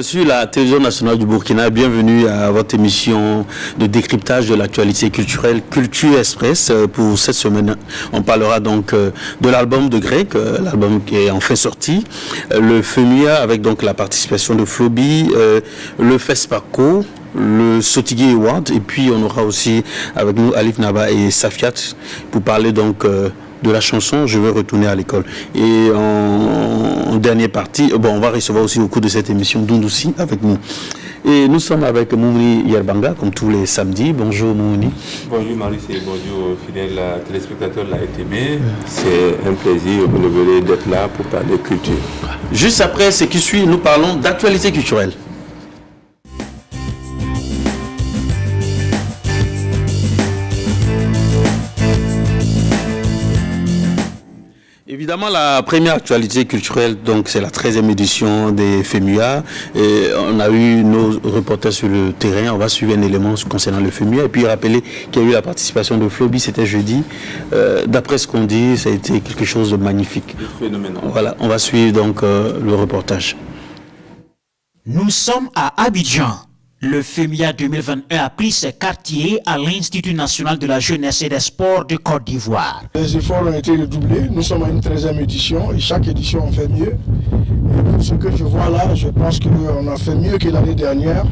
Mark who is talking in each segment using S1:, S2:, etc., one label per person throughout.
S1: sur la télévision nationale du Burkina. Bienvenue à votre émission de décryptage de l'actualité culturelle Culture Express. Pour cette semaine, on parlera donc de l'album de Greg, l'album qui est enfin sorti, le FEMUA avec donc la participation de Floby, le FESPACO, le Sotigui Award, et puis on aura aussi avec nous Alif Naba et Safiat pour parler donc de la chanson Je veux retourner à l'école. Et en dernière partie, on va recevoir aussi au cours de cette émission Doundoussi avec nous. Et nous sommes avec Moumouni Yerbanga, comme tous les samedis. Bonjour Moumouni.
S2: Bonjour Maurice et bonjour fidèles téléspectateurs de la RTB. C'est un plaisir renouvelé d'être là pour parler culture.
S1: Juste après ce qui suit, nous parlons d'actualité culturelle. Évidemment, la première actualité culturelle, donc c'est la 13e édition des FEMUA. Et on a eu nos reporters sur le terrain. On va suivre un élément concernant le FEMUA. Et puis rappeler qu'il y a eu la participation de Floby, c'était jeudi. D'après ce qu'on dit, ça a été quelque chose de magnifique.
S2: Phénoménal.
S1: Voilà, on va suivre donc le reportage.
S3: Nous sommes à Abidjan. Le FEMUA 2021 a pris ses quartiers à l'Institut national de la jeunesse et des sports de Côte d'Ivoire.
S4: Les efforts ont été redoublés. Nous sommes à une 13e édition et chaque édition on fait mieux. Et pour ce que je vois là, je pense qu'on a fait mieux que l'année dernière.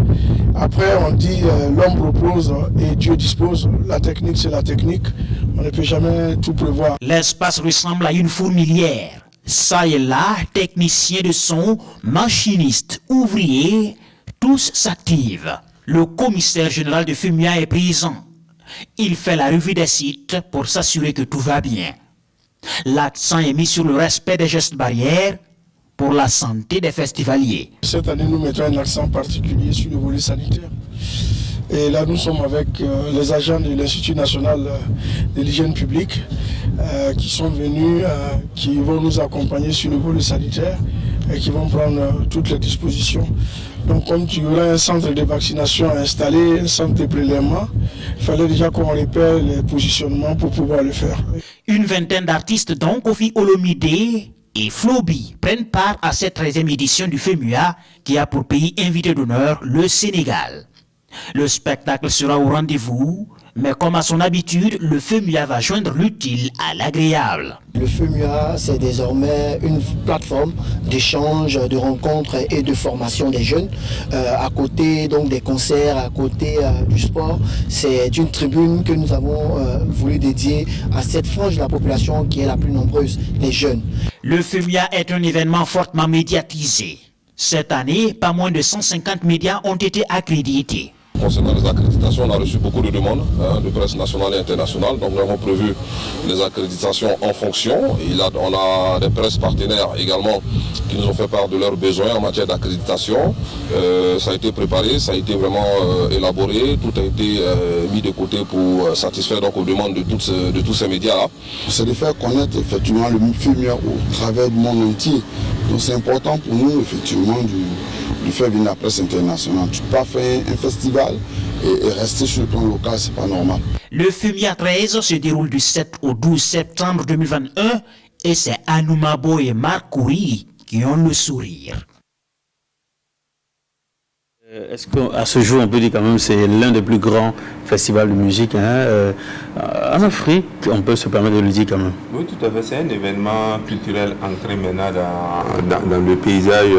S4: Après, on dit l'homme propose et Dieu dispose. La technique, c'est la technique. On ne peut jamais tout prévoir.
S3: L'espace ressemble à une fourmilière. Ça et là, techniciens de son, machinistes, ouvriers, tous s'activent. Le commissaire général de FEMUA est présent. Il fait la revue des sites pour s'assurer que tout va bien. L'accent est mis sur le respect des gestes barrières pour la santé des festivaliers.
S4: Cette année, nous mettons un accent particulier sur le volet sanitaire. Et là, nous sommes avec les agents de l'Institut national de l'hygiène publique qui sont venus, qui vont nous accompagner sur le volet sanitaire et qui vont prendre toutes les dispositions. Donc, comme tu aurais un centre de vaccination installé, un centre de prélèvement, il fallait déjà qu'on répère les positionnements pour pouvoir le faire.
S3: Une vingtaine d'artistes, dont Kofi Olomide et Floby, prennent part à cette 13e édition du FEMUA qui a pour pays invité d'honneur le Sénégal. Le spectacle sera au rendez-vous, mais comme à son habitude, le FEMUA va joindre l'utile à l'agréable.
S5: Le FEMUA, c'est désormais une plateforme d'échange, de rencontres et de formation des jeunes. À côté donc des concerts, à côté du sport, c'est une tribune que nous avons voulu dédier à cette frange de la population qui est la plus nombreuse, les jeunes.
S3: Le FEMUA est un événement fortement médiatisé. Cette année, pas moins de 150 médias ont été accrédités.
S6: Concernant les accréditations, on a reçu beaucoup de demandes de presse nationale et internationale. Donc nous avons prévu les accréditations en fonction. On a des presses partenaires également qui nous ont fait part de leurs besoins en matière d'accréditation. Ça a été préparé, ça a été vraiment élaboré. Tout a été mis de côté pour satisfaire donc aux demandes de tous ces médias-là.
S7: C'est de faire connaître effectivement le FEMUA au travers du monde entier. Donc c'est important pour nous effectivement de faire venir la presse internationale. Tu peux pas faire un festival et rester sur le plan local, c'est pas normal.
S3: Le FEMUA 13 se déroule du 7 au 12 septembre 2021 et c'est Anoumabo et Marc Coury qui ont le sourire.
S1: Est-ce qu'à ce jour, on peut dire quand même que c'est l'un des plus grands festivals de musique en Afrique, on peut se permettre de le dire quand même.
S2: Oui, tout à fait. C'est un événement culturel ancré maintenant dans le paysage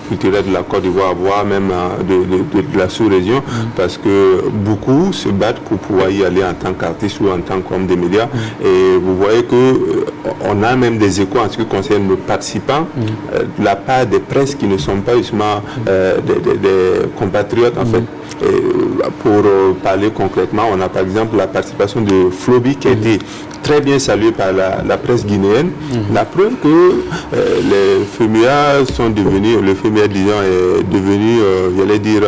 S2: culturel de la Côte d'Ivoire, voire même de la sous-région, parce que beaucoup se battent pour pouvoir y aller en tant qu'artiste ou en tant qu'homme des médias. Et vous voyez qu'on a même des échos en ce qui concerne nos participants, de la part des presses qui ne sont pas justement des compatriotes en fait. Et pour parler concrètement, on a par exemple la participation de Floby qui a été très bien saluée par la presse guinéenne. La preuve que les FEMUA sont devenus, le FEMUA disons est devenu, j'allais dire,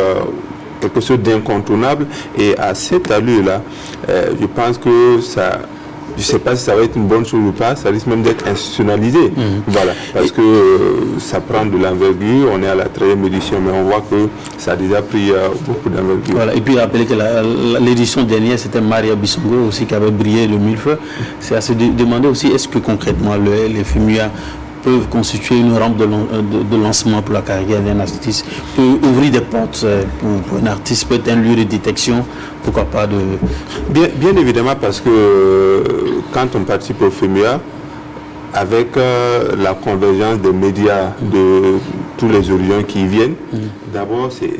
S2: quelque chose d'incontournable. Et à cette allure-là, je pense que ça... Je ne sais pas si ça va être une bonne chose ou pas, ça risque même d'être institutionnalisé. Voilà, parce que ça prend de l'envergure, on est à la 13e édition, mais on voit que ça a déjà pris beaucoup d'envergure.
S1: Voilà, et puis rappeler que l'édition dernière, c'était Maria Bissongo aussi qui avait brillé le millefeuille. C'est à se demander aussi, est-ce que concrètement les FEMUA peuvent constituer une rampe de lancement pour la carrière d'un artiste, peut ouvrir des portes pour un artiste, peut être un lieu de détection, pourquoi pas de...
S2: Bien évidemment, parce que quand on participe au FEMUA, avec la convergence des médias de tous les horizons qui y viennent, d'abord c'est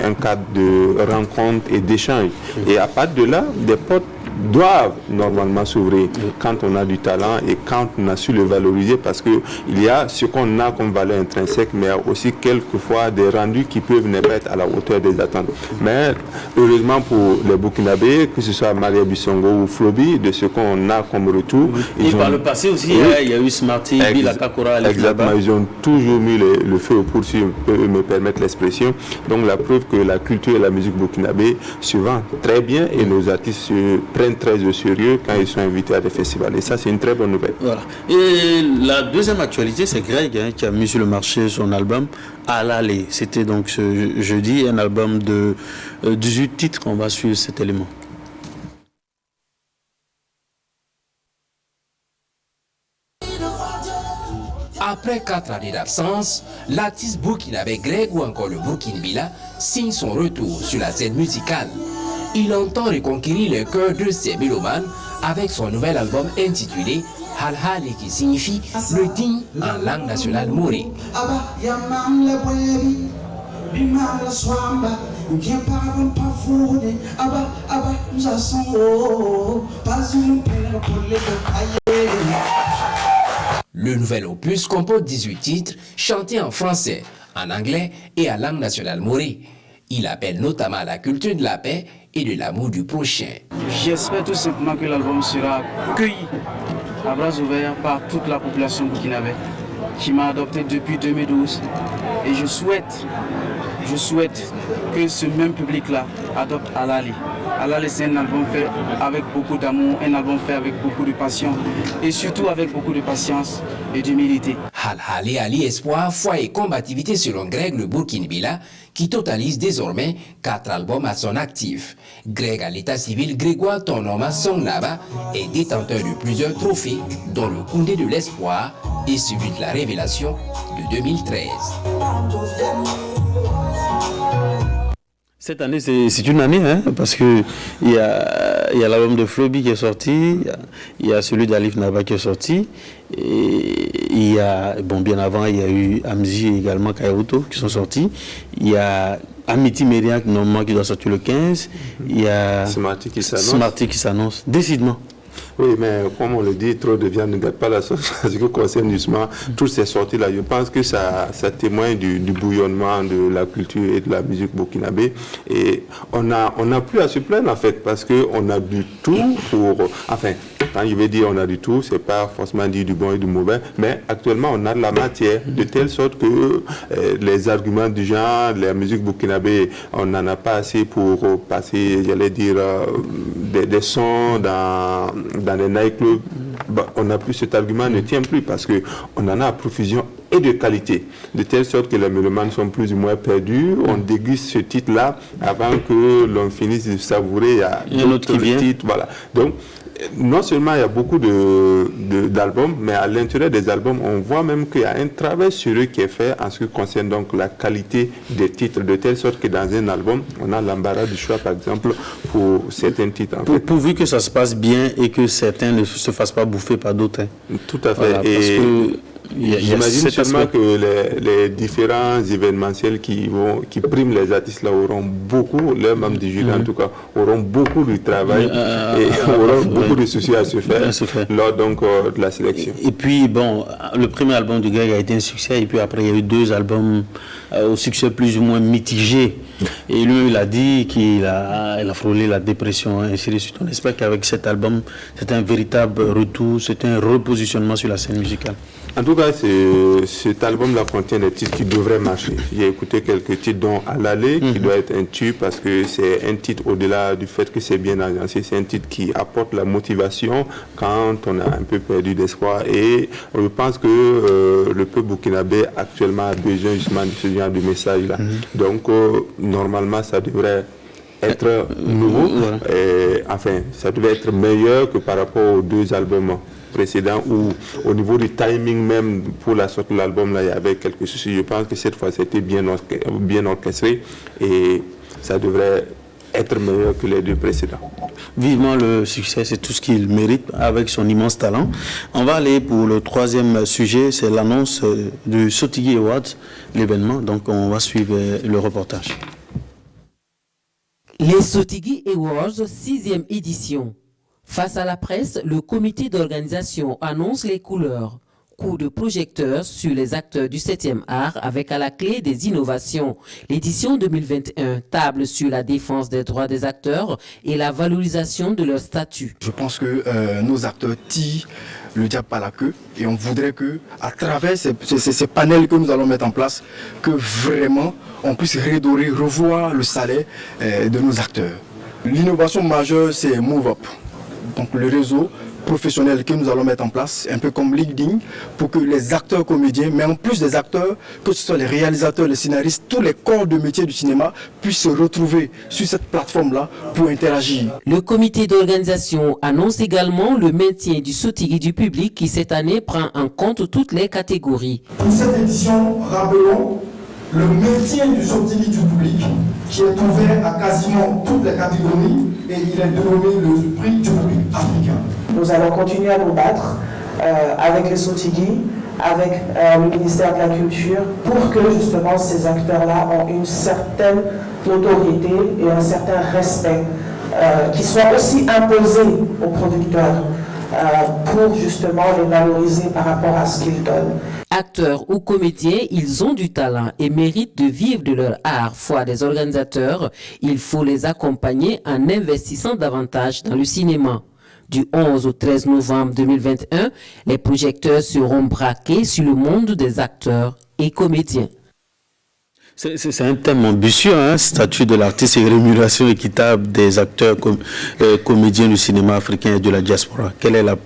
S2: un cadre de rencontre et d'échange. Et à partir de là, des portes doivent normalement s'ouvrir quand on a du talent et quand on a su le valoriser, parce que il y a ce qu'on a comme valeur intrinsèque, mais il y a aussi quelquefois des rendus qui peuvent ne pas être à la hauteur des attentes. Mais heureusement pour les Burkinabés, que ce soit Maria Bissongo ou Flobi, de ce qu'on a comme retour.
S1: Et par le passé aussi, il y a eu Smarty, Bila Kakora,
S2: exactement, ils ont toujours mis le feu aux poudres, si on peut me permettre l'expression. Donc la preuve que la culture et la musique burkinabé se vendent très bien et nos artistes se prennent très au sérieux quand ils sont invités à des festivals. Et ça, c'est une très bonne nouvelle.
S1: Voilà. Et la deuxième actualité, c'est Greg qui a mis sur le marché son album Alale. C'était donc ce jeudi, un album de 18 titres. On va suivre cet élément.
S8: Après 4 années d'absence, l'artiste burkinabé Greg ou encore le Burkinabé signe son retour sur la scène musicale. Il entend reconquérir le cœur de ses mélomanes avec son nouvel album intitulé Halhali, qui signifie le digne en langue nationale morée. Le nouvel opus comporte 18 titres chantés en français, en anglais et en langue nationale morée. Il appelle notamment à la culture de la paix et de l'amour du prochain.
S9: J'espère tout simplement que l'album sera accueilli à bras ouverts par toute la population burkinabé qui m'a adopté depuis 2012. Et je souhaite que ce même public-là adopte Alale. Alale, c'est un album fait avec beaucoup d'amour, un album fait avec beaucoup de passion et surtout avec beaucoup de patience et d'humilité.
S8: Halhali allie espoir, foi et combativité selon Greg le Burkinabé, qui totalise désormais 4 albums à son actif. Greg à l'état civil Grégoire Tonoma Songnaba est détenteur de plusieurs trophées, dont le Koundé de l'espoir et celui de la révélation de 2013.
S1: Cette année, c'est une année, hein, parce que il y a l'album de Flobi qui est sorti, il y a celui d'Alif Naba qui est sorti, et il y a, bon, bien avant, il y a eu Amzi et également Kairuto qui sont sortis, il y a Amity Média normalement qui doit sortir le 15, il y a Smarty qui s'annonce, décidément.
S2: Oui, mais comme on le dit, trop de viande ne gâte pas la sauce. En ce qui concerne justement toutes ces sorties-là, je pense que ça témoigne du bouillonnement de la culture et de la musique burkinabé. Et on n'a plus à se plaindre en fait, parce qu'on a du tout pour... Enfin, quand je vais dire on a du tout, c'est pas forcément dire du bon et du mauvais, mais actuellement on a de la matière, de telle sorte que les arguments du genre, la musique burkinabé, on n'en a pas assez pour passer, j'allais dire, des sons dans les nightclubs. Bah, on n'a plus cet argument, ne tient plus, parce qu'on en a à profusion et de qualité, de telle sorte que les mélomanes sont plus ou moins perdus. On déguste ce titre-là avant que l'on finisse de savourer. Il y a d'autres titres. Voilà. Donc, non seulement il y a beaucoup d'albums, mais à l'intérieur des albums, on voit même qu'il y a un travail sérieux qui est fait en ce qui concerne donc la qualité des titres, de telle sorte que dans un album, on a l'embarras du choix, par exemple, pour certains titres.
S1: Pourvu que ça se passe bien et que certains ne se fassent pas bouffer par d'autres. Hein.
S2: Tout à fait.
S1: Voilà, parce que
S2: j'imagine seulement que les différents événementiels qui priment les artistes là auront beaucoup, les membres du jury en tout cas, auront beaucoup de travail et auront beaucoup de soucis à se faire lors donc de la sélection.
S1: Et puis bon, le premier album de Greg a été un succès et puis après il y a eu 2 albums au succès plus ou moins mitigé. Et lui il a dit qu'il a frôlé la dépression, hein, ainsi de suite. On espère qu'avec cet album, c'est un véritable retour, c'est un repositionnement sur la scène musicale.
S2: En tout cas, cet album-là contient des titres qui devraient marcher. J'ai écouté quelques titres dont Alale, qui doit être un tube parce que c'est un titre au-delà du fait que c'est bien agencé. C'est un titre qui apporte la motivation quand on a un peu perdu d'espoir. Et je pense que le peuple burkinabé actuellement a besoin justement de ce genre de message-là. Donc, normalement, ça devrait être nouveau. Enfin, ça devait être meilleur que par rapport aux 2 albums précédents où au niveau du timing même pour la sortie de l'album, là, il y avait quelques soucis. Je pense que cette fois, c'était bien orchestré et ça devrait être meilleur que les 2 précédents.
S1: Vivement le succès, c'est tout ce qu'il mérite avec son immense talent. On va aller pour le 3e sujet, c'est l'annonce du Sotigui Awards, l'événement. Donc on va suivre le reportage.
S10: Les Sotigui Awards, 6e édition. Face à la presse, le comité d'organisation annonce les couleurs. Coup de projecteur sur les acteurs du 7e art avec à la clé des innovations. L'édition 2021 table sur la défense des droits des acteurs et la valorisation de leur statut.
S11: Je pense que nos acteurs tirent le diable par la queue et on voudrait que, à travers ces panels que nous allons mettre en place, que vraiment on puisse redorer, revoir le salaire de nos acteurs. L'innovation majeure, c'est Move Up. Donc le réseau professionnel que nous allons mettre en place, un peu comme LinkedIn, pour que les acteurs comédiens, mais en plus des acteurs, que ce soit les réalisateurs, les scénaristes, tous les corps de métier du cinéma puissent se retrouver sur cette plateforme-là pour interagir.
S10: Le comité d'organisation annonce également le maintien du Sotigui du public qui cette année prend en compte toutes les catégories.
S11: Pour cette édition, rappelons le maintien du Sotigui du public qui est ouvert à quasiment toutes les catégories et il est dénommé le prix du public africain.
S12: Nous allons continuer à nous battre avec les Sotigui, avec le ministère de la Culture, pour que justement ces acteurs-là ont une certaine autorité et un certain respect qui soit aussi imposé aux producteurs pour justement les valoriser par rapport à ce qu'ils donnent.
S10: Acteurs ou comédiens, ils ont du talent et méritent de vivre de leur art. Foi des organisateurs, il faut les accompagner en investissant davantage dans le cinéma. Du 11 au 13 novembre 2021, les projecteurs seront braqués sur le monde des acteurs et comédiens.
S1: C'est un thème ambitieux, hein, statut de l'artiste et rémunération équitable des acteurs comédiens du cinéma africain et de la diaspora. Quelle est la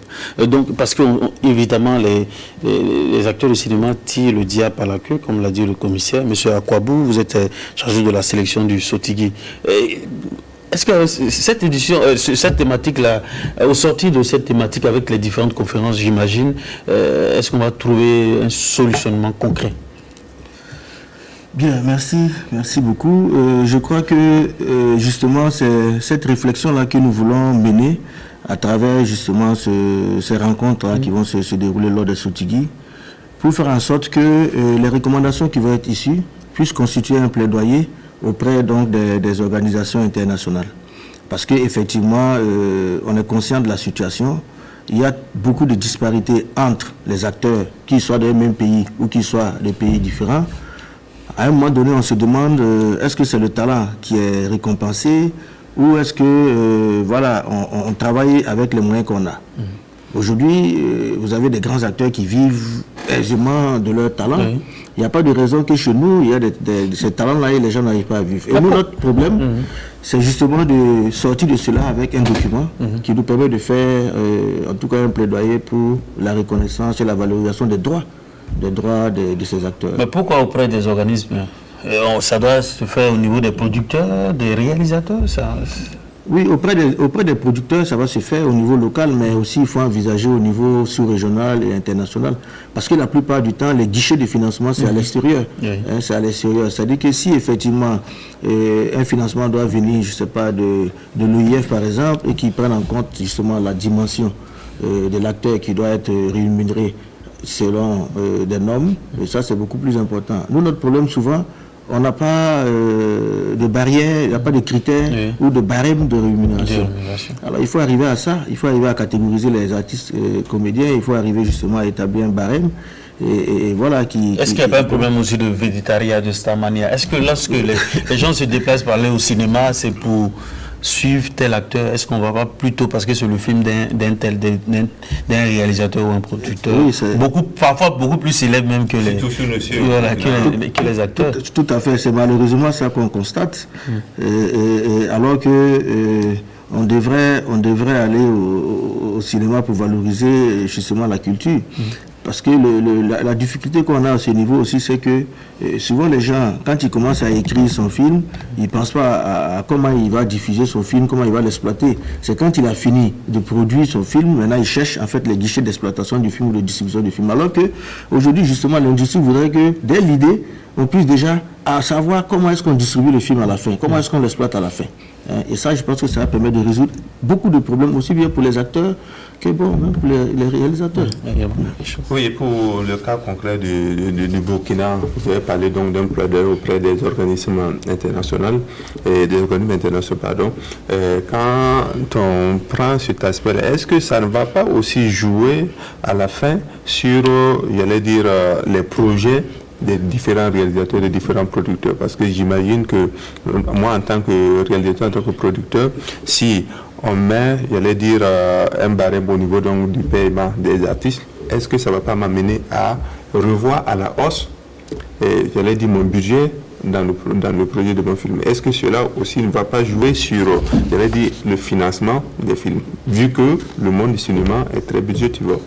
S1: donc parce que évidemment les acteurs du cinéma tirent le diable par la queue, comme l'a dit le commissaire. Monsieur Akwabou, vous êtes chargé de la sélection du Sotigui. Est-ce que cette édition, cette thématique-là, au sortir de cette thématique avec les différentes conférences, j'imagine, est-ce qu'on va trouver un solutionnement concret?
S13: Bien, merci beaucoup. Je crois que justement c'est cette réflexion-là que nous voulons mener à travers justement ces rencontres qui vont se dérouler lors des Sotigui, pour faire en sorte que les recommandations qui vont être issues puissent constituer un plaidoyer auprès donc des organisations internationales. Parce qu'effectivement, on est conscient de la situation. Il y a beaucoup de disparités entre les acteurs, qu'ils soient des mêmes pays ou qu'ils soient des pays différents. À un moment donné, on se demande, est-ce que c'est le talent qui est récompensé ou est-ce que voilà, on travaille avec les moyens qu'on a. Aujourd'hui, vous avez des grands acteurs qui vivent aisément de leur talent. Il n'y a pas de raison que chez nous, il y a ces talents-là et les gens n'arrivent pas à vivre. Et nous, notre problème, c'est justement de sortir de cela avec un document qui nous permet de faire, en tout cas, un plaidoyer pour la reconnaissance et la valorisation des droits de ces acteurs.
S1: Mais pourquoi auprès des organismes? Ça doit se faire au niveau des producteurs, des réalisateurs, ça?
S13: Oui, auprès des producteurs, ça va se faire au niveau local, mais aussi il faut envisager au niveau sous-régional et international. Parce que la plupart du temps, les guichets de financement, c'est à l'extérieur. C'est à l'extérieur. C'est-à-dire que si effectivement un financement doit venir, je ne sais pas, de l'OIF par exemple, et qui prenne en compte justement la dimension de l'acteur qui doit être rémunéré selon des normes, et ça c'est beaucoup plus important. Nous, notre problème souvent, on n'a pas de barrières, il n'y a pas de critères ou de barème de rémunération. Alors il faut arriver à ça, il faut arriver à catégoriser les artistes comédiens, il faut arriver justement à établir un barème. Et voilà
S1: Est-ce qu'il n'y a pas un problème aussi de végétariat, de Starmania? Est-ce que lorsque les gens se déplacent pour aller au cinéma, c'est pour suivre tel acteur? Est-ce qu'on ne va pas plutôt, parce que c'est le film d'un réalisateur ou un producteur, parfois beaucoup plus célèbre même que les acteurs?
S13: Tout à fait, c'est malheureusement ça qu'on constate. Alors que on devrait aller au cinéma pour valoriser justement la culture. Parce que la difficulté qu'on a à ce niveau aussi, c'est que souvent les gens, quand ils commencent à écrire son film, ils ne pensent pas à comment il va diffuser son film, comment il va l'exploiter. C'est quand il a fini de produire son film, maintenant il cherche en fait les guichets d'exploitation du film ou de distribution du film. Alors qu'aujourd'hui, justement, l'industrie voudrait que dès l'idée, on puisse déjà savoir comment est-ce qu'on distribue le film à la fin, comment est-ce qu'on l'exploite à la fin. Et ça, je pense que ça va permettre de résoudre beaucoup de problèmes, aussi bien pour les acteurs que même pour les réalisateurs.
S2: Oui, et pour le cas concret du Burkina, vous avez parlé donc d'un plaidoyer auprès des organismes internationaux, quand on prend cet aspect, est-ce que ça ne va pas aussi jouer à la fin sur, j'allais dire, les projets des différents réalisateurs, des différents producteurs? Parce que j'imagine que moi, en tant que réalisateur, en tant que producteur, si on met, j'allais dire, un barème au niveau donc, du paiement des artistes, est-ce que ça ne va pas m'amener à revoir à la hausse, j'allais dire, mon budget dans le projet de mon film? Est-ce que cela aussi ne va pas jouer sur, j'allais dire, le financement des films, vu que le monde du cinéma est très budgétivore?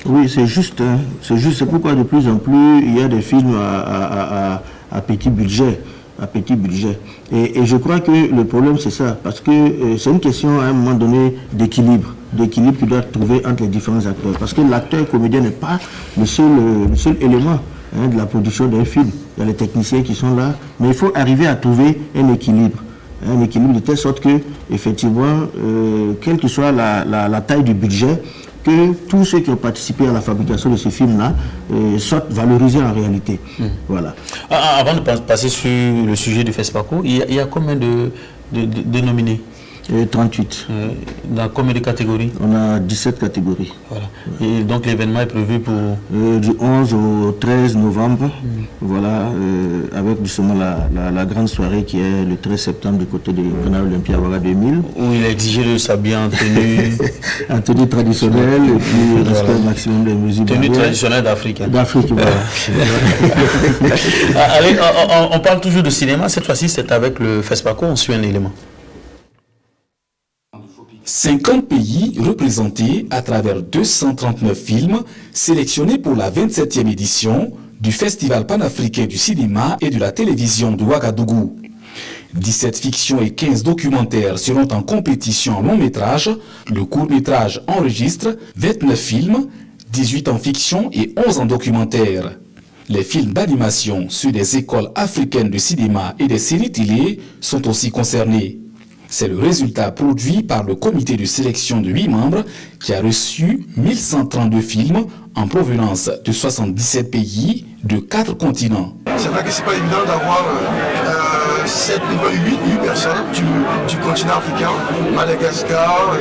S13: Oui, c'est juste. C'est pourquoi de plus en plus, il y a des films à petit budget. Et je crois que le problème, c'est ça. Parce que c'est une question, à un moment donné, d'équilibre qu'il doit trouver entre les différents acteurs. Parce que l'acteur comédien n'est pas le seul élément de la production d'un film. Il y a les techniciens qui sont là. Mais il faut arriver à trouver un équilibre. Un équilibre de telle sorte que, effectivement, quelle que soit la taille du budget, que tous ceux qui ont participé à la fabrication de ce film-là soient valorisés en réalité. Voilà.
S1: Avant de passer sur le sujet du FESPACO, il y a combien de nominés?
S13: 38.
S1: Dans combien de catégories?
S13: On a 17 catégories.
S1: Voilà. Et donc l'événement est prévu pour
S13: du 11 au 13 novembre. Voilà, avec justement la grande soirée qui est le 13 septembre du côté de Grenade Olympia Ouaga 2000.
S1: Où il est exigé de s'habiller en tenue
S13: en tenue traditionnelle et puis respect maximum des musiques.
S1: Tenue traditionnelle d'Afrique.
S13: D'Afrique, voilà.
S1: Allez, on parle toujours de cinéma. Cette fois-ci, c'est avec le FESPACO. On suit un élément.
S14: 50 pays représentés à travers 239 films sélectionnés pour la 27e édition du Festival panafricain du cinéma et de la télévision de Ouagadougou. 17 fictions et 15 documentaires seront en compétition en long métrage. Le court métrage enregistre 29 films, 18 en fiction et 11 en documentaire. Les films d'animation, ceux des écoles africaines de cinéma et des séries télé sont aussi concernés. C'est le résultat produit par le comité de sélection de 8 membres qui a reçu 1132 films en provenance de 77 pays de 4 continents.
S4: C'est vrai que ce n'est pas évident d'avoir 8 personnes du continent africain, Madagascar,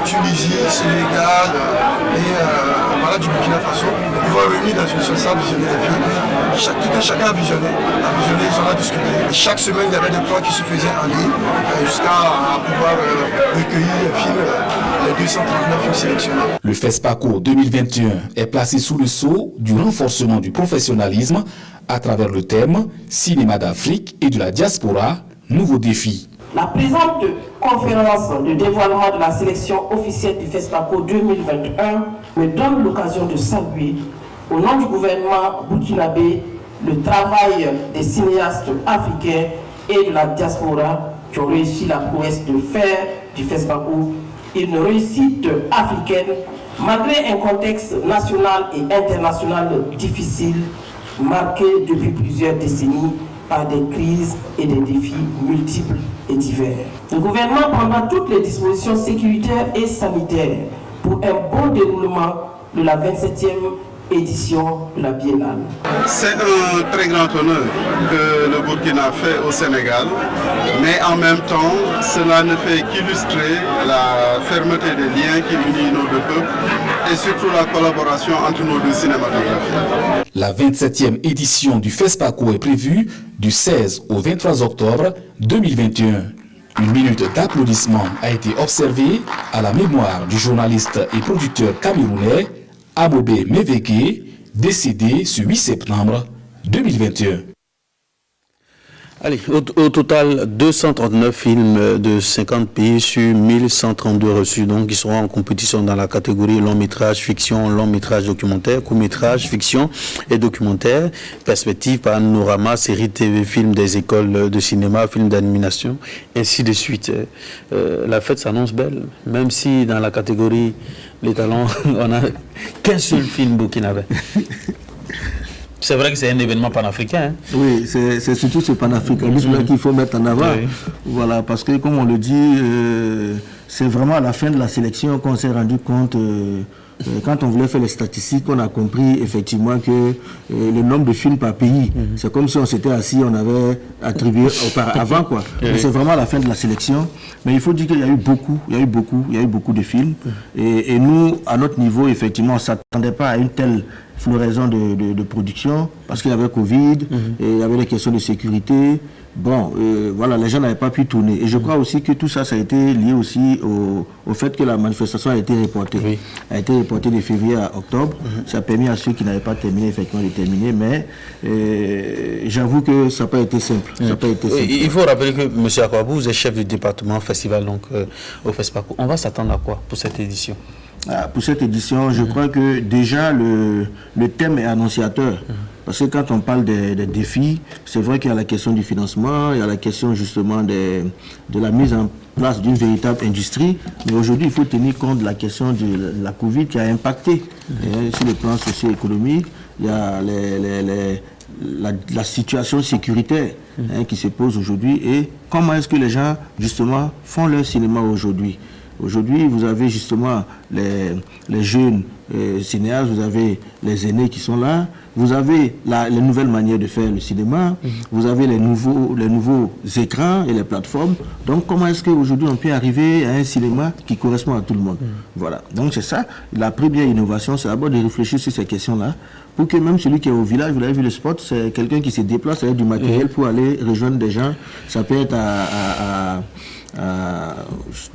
S4: Tunisie, Sénégal et voilà, du Burkina Faso. Ils vont réunir dans une seule salle visionner les films. Chacun a visionné, ils en ont discuté. Et chaque semaine, il y avait des plans qui se faisaient en ligne jusqu'à pouvoir recueillir les films, les 239 films sélectionnés.
S14: Le FESPACO 2021 est placé sous le sceau du renforcement du professionnalisme à travers le thème Cinéma d'Afrique et de la diaspora, nouveaux défis.
S12: La présente conférence de dévoilement de la sélection officielle du FESPACO 2021 me donne l'occasion de saluer, au nom du gouvernement burkinabé, le travail des cinéastes africains et de la diaspora qui ont réussi la prouesse de faire du FESPACO une réussite africaine malgré un contexte national et international difficile, marqué depuis plusieurs décennies par des crises et des défis multiples et divers. Le gouvernement prendra toutes les dispositions sécuritaires et sanitaires pour un bon déroulement de la 27e édition de la Biennale.
S15: C'est un très grand honneur que le Burkina fait au Sénégal, mais en même temps, cela ne fait qu'illustrer la fermeté des liens qui unissent nos deux peuples et surtout la collaboration entre nos deux cinématographies.
S14: La 27e édition du FESPACO est prévue du 16 au 23 octobre 2021. Une minute d'applaudissement a été observée à la mémoire du journaliste et producteur camerounais Amobé Mévégué, décédé ce 8 septembre 2021.
S1: Allez, au total, 239 films de 50 pays sur 1132 reçus, donc qui seront en compétition dans la catégorie long métrage, fiction, long métrage documentaire, court métrage, fiction et documentaire, perspective, panorama, série TV, films des écoles de cinéma, films d'animation, ainsi de suite. La fête s'annonce belle, même si dans la catégorie les talents, on n'a qu'un seul film burkinabé. C'est vrai que c'est un événement panafricain. Hein?
S13: Oui, c'est surtout ce panafricanisme qu'il faut mettre en avant. Oui. Voilà, parce que comme on le dit, c'est vraiment à la fin de la sélection qu'on s'est rendu compte, quand on voulait faire les statistiques, on a compris effectivement que le nombre de films par pays, c'est comme si on s'était assis, on avait attribué auparavant, quoi. Mais c'est vraiment à la fin de la sélection. Mais il faut dire qu'il y a eu beaucoup de films. Et nous, à notre niveau, effectivement, on ne s'attendait pas à une telle floraison de production, parce qu'il y avait Covid, et il y avait les questions de sécurité. Bon, voilà, les gens n'avaient pas pu tourner. Et je crois aussi que tout ça, ça a été lié aussi au fait que la manifestation a été reportée. Oui. A été reportée de février à octobre. Ça a permis à ceux qui n'avaient pas terminé, effectivement, de terminer. Mais j'avoue que ça n'a pas été simple. Ça n'a pas été simple.
S1: Il faut rappeler que M. Akwabou, vous êtes chef du département festival donc, au FESPACO. On va s'attendre à quoi pour cette édition?
S13: Pour cette édition, je crois que déjà le thème est annonciateur. Parce que quand on parle des défis, c'est vrai qu'il y a la question du financement, il y a la question justement de la mise en place d'une véritable industrie. Mais aujourd'hui, il faut tenir compte de la question de la Covid qui a impacté sur le plan socio-économique. Il y a la situation sécuritaire qui se pose aujourd'hui. Et comment est-ce que les gens, justement, font leur cinéma aujourd'hui? Aujourd'hui, vous avez justement les jeunes cinéastes, vous avez les aînés qui sont là, vous avez les nouvelles manières de faire le cinéma, vous avez les nouveaux écrans et les plateformes. Donc, comment est-ce qu'aujourd'hui on peut arriver à un cinéma qui correspond à tout le monde? Voilà. Donc, c'est ça. La première innovation, c'est d'abord de réfléchir sur ces questions-là, pour que même celui qui est au village, vous l'avez vu le spot, c'est quelqu'un qui se déplace avec du matériel pour aller rejoindre des gens. Ça peut être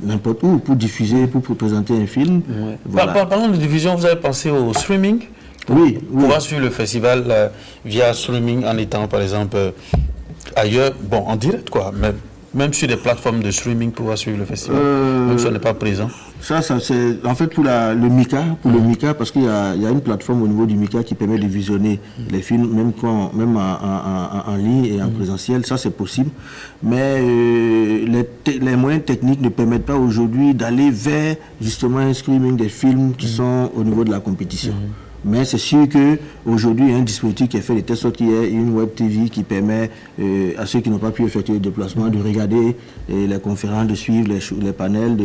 S13: n'importe où pour diffuser, pour présenter un film.
S1: Voilà. Parlons de diffusion, vous avez pensé au streaming?
S13: Oui.
S1: Pouvoir suivre le festival via streaming en étant par exemple ailleurs, bon en direct quoi, même sur des plateformes de streaming pouvoir suivre le festival, même si on n'est pas présent.
S13: Ça c'est en fait pour le MICA, parce qu'il y a une plateforme au niveau du MICA qui permet de visionner les films, même en ligne et en présentiel, ça c'est possible. Mais les moyens techniques ne permettent pas aujourd'hui d'aller vers justement un streaming des films qui sont au niveau de la compétition. Mais c'est sûr qu'aujourd'hui, il y a un dispositif qui est fait de telle sorte qu'il y ait une web TV qui permet à ceux qui n'ont pas pu effectuer le déplacement de regarder les conférences, de suivre les panels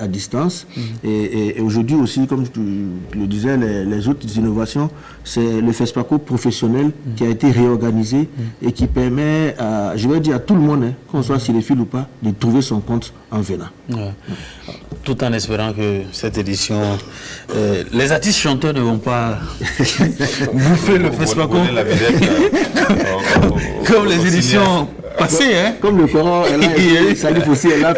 S13: à distance. Et aujourd'hui aussi, comme je le disais, les autres innovations, c'est le FESPACO professionnel qui a été réorganisé et qui permet, je vais dire à tout le monde, qu'on soit cinéphile ou pas, de trouver son compte en venant.
S1: Tout en espérant que cette édition, les artistes chanteurs ne vont pas bouffer le FESPACO comme les éditions passées. Hein?
S13: Comme le Coran est là, Salif aussi est là.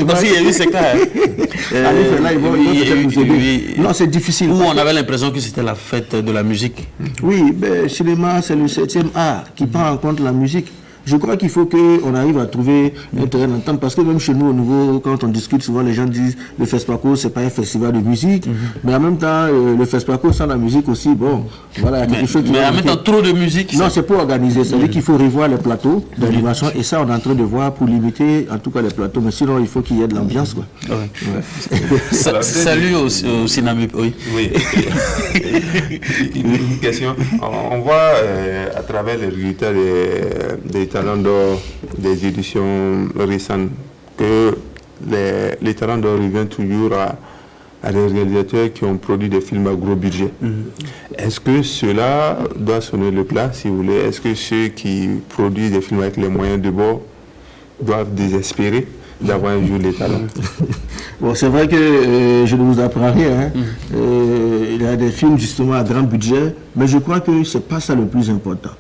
S1: Parce qu'il y a eu ces cas.
S13: Salif est là, ils vont peut-être nous aider. Non, c'est difficile.
S1: Où on avait l'impression que c'était la fête de la musique.
S13: Oui, le cinéma, c'est le 7e art qui prend en compte la musique. Je crois qu'il faut qu'on arrive à trouver un terrain d'entente, parce que même chez nous, au niveau, quand on discute, souvent les gens disent le FESPACO, c'est pas un festival de musique, mais en même temps, le FESPACO sans la musique aussi, bon, voilà, il y a quelque chose qui...
S1: Mais en même temps, trop de musique...
S13: Non, c'est pour organiser, c'est-à-dire qu'il faut revoir les plateaux d'animation, et ça, on est en train de voir pour limiter, en tout cas, les plateaux, mais sinon, il faut qu'il y ait de l'ambiance, quoi.
S1: Salut au Sinamip, oui.
S2: Une question. On voit à travers les résultats des talents d'or des éditions récentes que les talents d'or reviennent toujours à des réalisateurs qui ont produit des films à gros budget. Est-ce que cela doit sonner le plat, si vous voulez? Est-ce que ceux qui produisent des films avec les moyens de bord doivent désespérer d'avoir un jour les talents?
S13: Bon, c'est vrai que je ne vous apprends rien. Il y a des films justement à grand budget, mais je crois que ce n'est pas ça le plus important.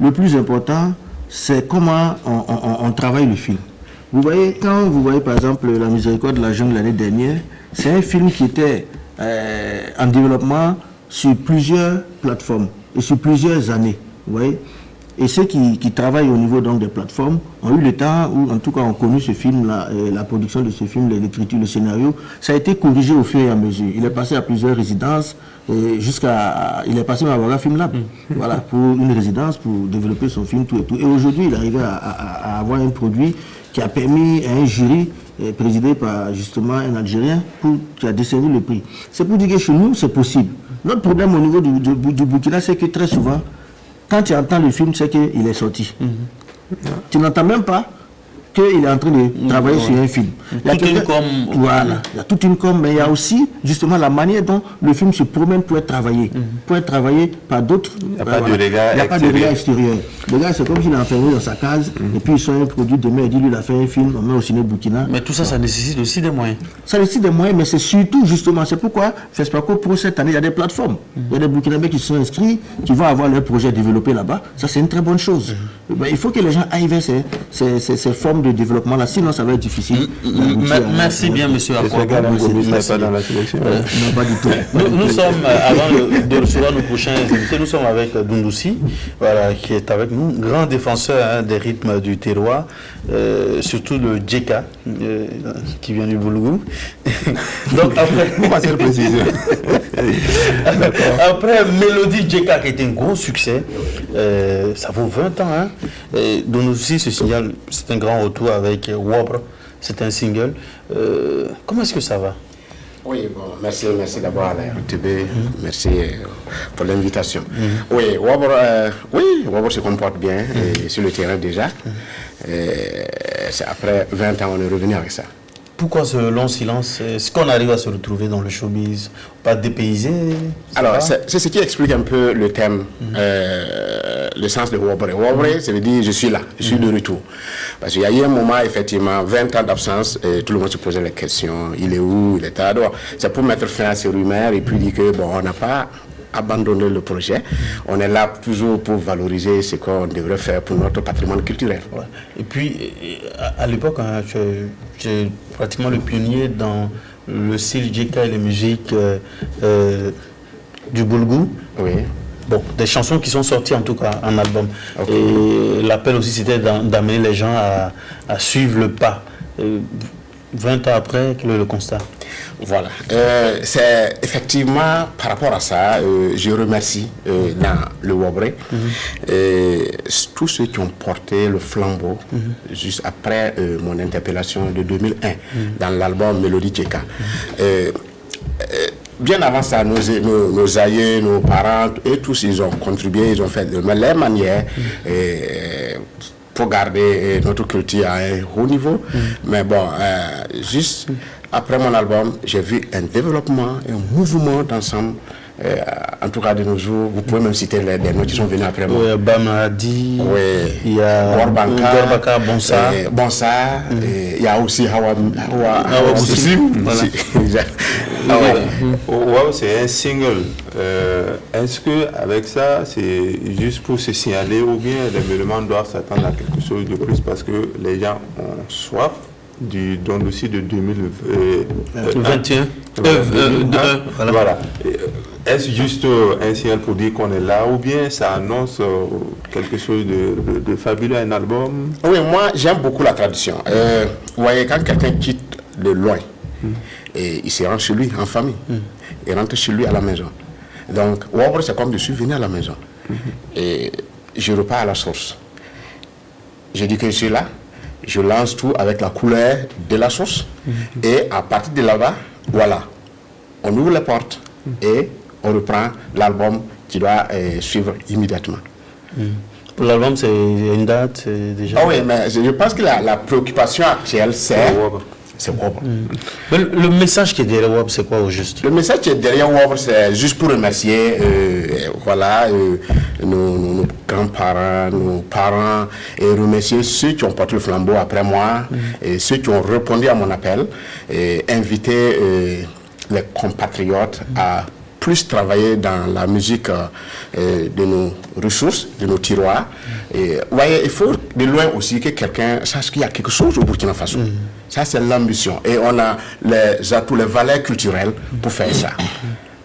S13: Le plus important, c'est comment on travaille le film. Vous voyez, quand vous voyez par exemple La Miséricorde de la Jungle l'année dernière, c'est un film qui était en développement sur plusieurs plateformes et sur plusieurs années. Vous voyez, Et ceux qui travaillent au niveau donc, des plateformes ont eu le temps, ou en tout cas ont connu ce film, la production de ce film, l'écriture, le scénario. Ça a été corrigé au fur et à mesure. Il est passé à plusieurs résidences, il est passé à Ouaga Film Lab, voilà, pour une résidence, pour développer son film, tout et tout. Et aujourd'hui, il est arrivé à avoir un produit qui a permis à un jury présidé par justement un Algérien qui a décerné le prix. C'est pour dire que chez nous, c'est possible. Notre problème au niveau du Burkina, c'est que très souvent, quand tu entends le film, c'est qu'il est sorti. Tu n'entends même pas qu'il est en train de travailler sur un film. Il y a toute une com, mais il y a aussi justement la manière dont le film se promène pour être travaillé. Pour être travaillé par d'autres.
S2: Il n'y a pas de regard
S13: extérieur. Le gars, c'est comme s'il est enfermé dans sa case, et puis il sort un produit, demain il dit, lui, il a fait un film, on met au ciné Burkina.
S1: Mais tout ça, ça nécessite aussi des moyens.
S13: Ça nécessite des moyens, mais c'est surtout justement, c'est pourquoi FESPACO, pour cette année, il y a des plateformes. Il y a des Burkinabés qui sont inscrits, qui vont avoir leur projet développé là-bas. Ça, c'est une très bonne chose. Ben, il faut que les gens aillent vers ces formes de développement là, sinon ça va être difficile.
S1: Merci bien, monsieur Akwa.
S2: N'est pas dans la sélection.
S13: Non, pas du tout.
S1: Nous sommes, avant de recevoir nos prochains invités, nous sommes avec Doundoussi, voilà, qui est avec nous, grand défenseur des rythmes du terroir, surtout le Djeka, qui vient du Boulgoum. Donc après, après Mélodie Djeka, qui était un gros succès, ça vaut 20 ans. Doundoussi se signale, c'est un grand retour avec Wabre, c'est un single. Comment est-ce que ça va?
S16: Oui, bon, merci d'abord à la RTB, merci pour l'invitation. Oui, Wabre se comporte bien sur le terrain déjà. C'est après 20 ans on est revenu avec ça.
S1: Pourquoi ce long silence? Est-ce qu'on arrive à se retrouver dans le showbiz? Pas dépaysé?
S16: Alors, c'est ce qui explique un peu le thème, le sens de Wabre. Wabre, ça veut dire je suis là, je suis de retour. Parce qu'il y a eu un moment, effectivement, 20 ans d'absence, et tout le monde se posait la question, il est où, il est à droite. C'est pour mettre fin à ces rumeurs et puis dire que, bon, on n'a pas abandonné le projet. On est là toujours pour valoriser ce qu'on devrait faire pour notre patrimoine culturel.
S1: Ouais. Et puis, à l'époque, tu es pratiquement le pionnier dans le style Djeka et les musiques du Boulgou.
S16: Oui.
S1: Bon, des chansons qui sont sorties en tout cas en album. Okay. Et l'appel aussi c'était d'amener les gens à suivre le pas. 20 ans après, quel est le constat?
S16: Voilà. C'est effectivement par rapport à ça, je remercie dans le Wabre tous ceux qui ont porté le flambeau juste après mon interpellation de 2001 dans l'album Mélodie Djeka. Bien avant ça, nos aïeux, nos parents, et tous, ils ont contribué, ils ont fait de leur manière pour garder notre culture à un haut niveau. Mais bon, juste après mon album, j'ai vu un développement, un mouvement d'ensemble. En tout cas de nos jours, vous pouvez même citer les derniers qui sont venus après moi.
S1: Oui, Bamadi,
S16: il y a
S1: Gorbanka,
S16: Bonsa, il y a aussi Hawa
S2: c'est un single. Est-ce que avec ça, c'est juste pour se signaler ou bien les éléments doivent s'attendre à quelque chose de plus parce que les gens ont soif du Doundoussi de 2021. Voilà. Est-ce juste un signal pour dire qu'on est là ou bien ça annonce quelque chose de fabuleux, un album?
S16: Oui, moi j'aime beaucoup la tradition. Vous voyez, quand quelqu'un quitte de loin, et il se rend chez lui en famille, il rentre chez lui à la maison. Donc, Wabre, c'est comme je suis venu à la maison. Et je repars à la source. Je dis que je suis là, je lance tout avec la couleur de la source. Et à partir de là-bas, voilà, on ouvre les portes et on reprend l'album qui doit suivre immédiatement.
S1: Pour l'album, c'est une date déjà?
S16: Ah oui, mais je pense que la préoccupation actuelle, c'est Wabre.
S1: Mais le message qui est derrière Wabre, c'est quoi au juste?
S16: Le message qui est derrière Wabre, c'est juste pour remercier nos grands-parents, nos parents, et remercier ceux qui ont porté le flambeau après moi, et ceux qui ont répondu à mon appel, et inviter les compatriotes à plus travailler dans la musique de nos ressources, de nos tiroirs. Et, voyez, il faut de loin aussi que quelqu'un sache qu'il y a quelque chose au Burkina Faso. Ça, c'est l'ambition. Et on a les atouts, les valeurs culturelles pour faire ça.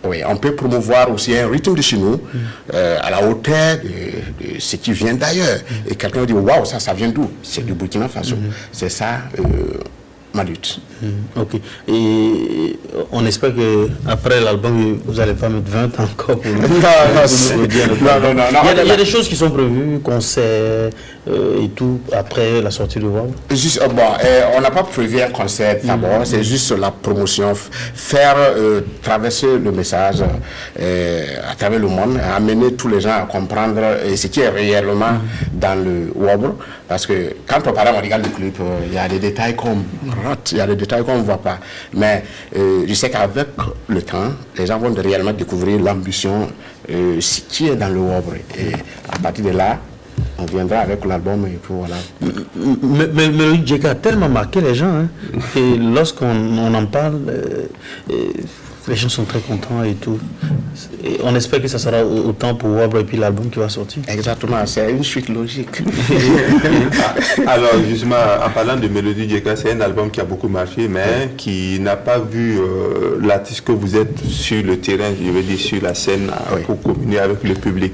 S16: Oui, on peut promouvoir aussi un rythme de chez nous à la hauteur de ce qui vient d'ailleurs. Et quelqu'un dit, waouh, ça vient d'où? C'est du Burkina Faso. C'est ça ma lutte.
S1: Ok. Et on espère qu'après l'album, vous n'allez pas mettre 20 encore pour nous.
S16: Non.
S1: Il y a des choses qui sont prévues, concerts et tout, après la sortie de WOW.
S16: Juste, on n'a pas prévu un concert d'abord, c'est juste la promotion, faire traverser le message à travers le monde, amener tous les gens à comprendre ce qui est réellement dans le WOW. Parce que quand on regarde le clip, il y a des détails qu'on rate, il y a des détails qu'on ne voit pas. Mais je sais qu'avec le temps, les gens vont réellement découvrir l'ambition qui est dans le WOW. Et à partir de là, on viendra avec l'album et puis voilà.
S1: Mais le Djeka a tellement marqué les gens, hein, et lorsqu'on en parle, les gens sont très contents et tout. Et on espère que ça sera autant pour WOW et puis l'album qui va sortir.
S16: Exactement, c'est une suite logique.
S2: Alors justement, en parlant de Mélodie Djeka, c'est un album qui a beaucoup marché, mais qui n'a pas vu l'artiste que vous êtes sur le terrain, je veux dire sur la scène, pour communier avec le public.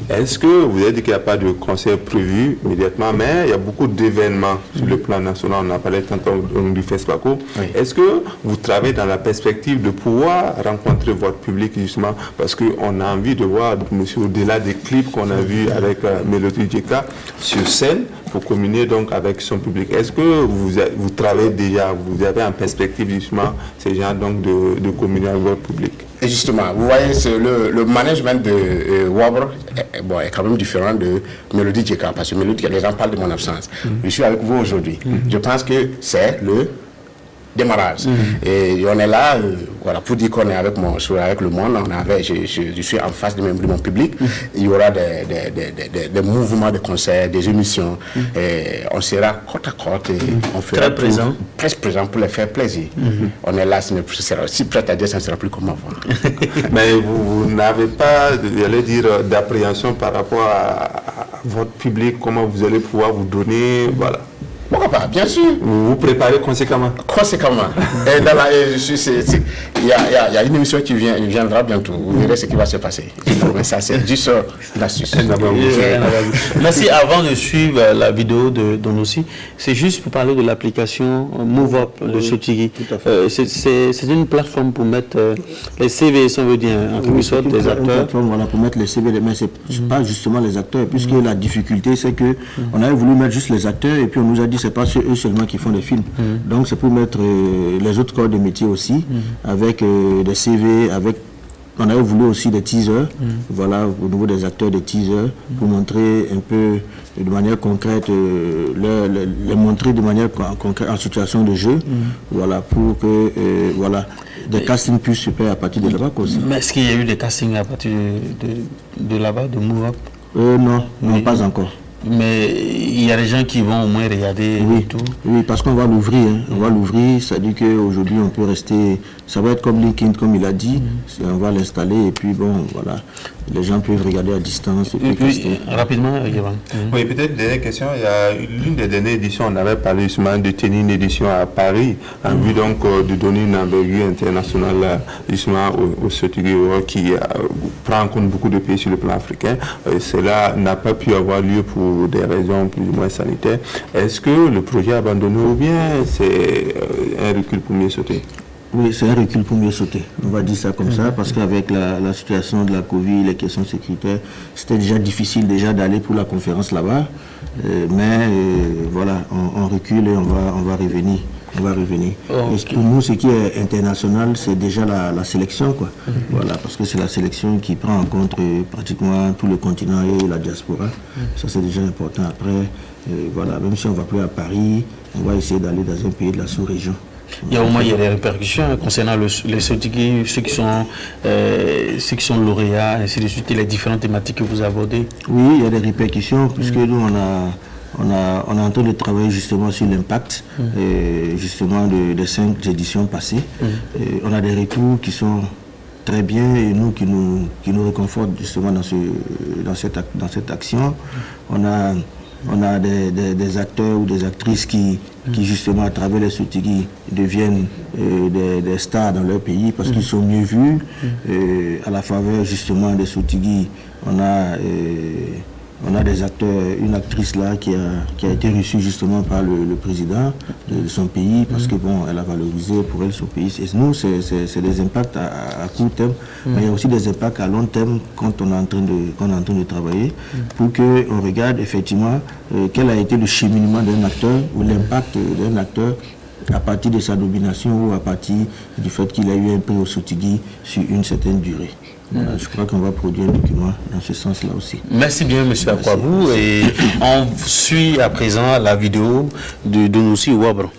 S2: Est-ce que vous avez dit qu'il n'y a pas de concert prévu immédiatement, mais il y a beaucoup d'événements sur le plan national, on a parlé tantôt du FESPACO. Est-ce que vous travaillez dans la perspective de pouvoir rencontrer votre public justement, parce qu'on a envie de voir monsieur au-delà des clips qu'on a vus avec Mélodie Djeka sur scène pour communier donc avec son public. Est-ce que vous travaillez déjà, vous avez en perspective justement ces gens donc de communier avec votre public?
S16: Et justement, vous voyez, le management de WOW est quand même différent de Mélodie Djeka, parce que Mélodie, les gens parlent de mon absence. Je suis avec vous aujourd'hui. Je pense que c'est le démarrage. Et on est là, voilà, pour dire qu'on est avec le monde, je suis en face de mon public. Il y aura des mouvements de concerts, des émissions. Et on sera côte à côte et on fera
S1: très présent.
S16: Presque présent pour les faire plaisir. On est là, si prêt à dire, ça ne sera plus comme avant.
S2: Mais vous n'avez pas, j'allais dire, d'appréhension par rapport à votre public, comment vous allez pouvoir vous donner, voilà.
S16: Pourquoi pas? Bien sûr.
S2: Vous vous préparez conséquemment.
S16: Conséquemment. Et il y a une émission qui viendra bientôt. Vous verrez ce qui va se passer. Mais ça, c'est juste l'astuce.
S1: Merci. Avant de suivre la vidéo de Donossi, c'est juste pour parler de l'application MoveUp de Sotigui. C'est une plateforme pour mettre les CV, si on veut dire, en quelque sorte, des acteurs. Une
S13: plateforme, voilà, pour mettre les CV, mais c'est pas justement les acteurs, puisque la difficulté, c'est que on avait voulu mettre juste les acteurs, et puis on nous a dit c'est pas eux seulement qui font des films. Donc c'est pour mettre les autres corps de métier aussi, avec des CV, on avait voulu aussi des teasers, voilà, au niveau des acteurs des teasers, pour montrer un peu de manière concrète, les montrer de manière concrète en situation de jeu, voilà, pour que des castings puissent se faire à partir de là-bas aussi.
S1: Mais est-ce qu'il y a eu des castings à partir de là-bas, de MoveUp?
S13: Non, pas encore.
S1: Mais il y a des gens qui vont au moins regarder et tout. Oui,
S13: parce qu'on va l'ouvrir. On va l'ouvrir, c'est-à-dire qu'aujourd'hui on peut rester, ça va être comme LinkedIn, comme il a dit, on va l'installer et puis bon, voilà, les gens peuvent regarder à distance. Et puis
S1: rapidement, Yvan.
S2: Oui, peut-être dernière question, il y a l'une des dernières éditions, on avait parlé justement de tenir une édition à Paris, en vue donc de donner une envergure internationale justement au Sotigui qui prend en compte beaucoup de pays sur le plan africain. Cela n'a pas pu avoir lieu pour des raisons plus ou moins sanitaires. Est-ce que le projet est abandonné ou bien c'est un recul pour mieux sauter?
S13: Oui, c'est un recul pour mieux sauter. On va dire ça comme ça, parce qu'avec la situation de la Covid, les questions sécuritaires, c'était déjà difficile d'aller pour la conférence là-bas. Mais voilà, on recule et on va revenir. Et pour nous, ce qui est international, c'est déjà la sélection, quoi. Voilà, parce que c'est la sélection qui prend en compte pratiquement tout le continent et la diaspora. Ça, c'est déjà important. Après, voilà, même si on ne va plus à Paris, on va essayer d'aller dans un pays de la sous-région.
S1: Il y a au moins des répercussions concernant les Sotigui, ceux qui sont lauréats, ainsi de suite, et les différentes thématiques que vous abordez.
S13: Oui, il y a des répercussions, puisque nous, on est en train de travailler justement sur l'impact justement des 5 éditions passées. On a des retours qui sont très bien et qui nous réconfortent justement dans cette action. On a des acteurs ou des actrices qui qui justement à travers les Sotigui deviennent des stars dans leur pays parce qu'ils sont mieux vus. À la faveur justement des Sotigui, on a des acteurs, une actrice là qui a été reçue justement par le président de son pays parce que bon, elle a valorisé pour elle son pays. Et nous, c'est des impacts à court terme, mais il y a aussi des impacts à long terme quand on est en train de travailler pour qu'on regarde effectivement quel a été le cheminement d'un acteur ou l'impact d'un acteur à partir de sa domination ou à partir du fait qu'il a eu un prix au Sotigui sur une certaine durée. Voilà, je crois qu'on va produire un document dans ce sens-là aussi.
S1: Merci bien, M. Akwabou. Et on suit à présent la vidéo de Donossi Ouabro.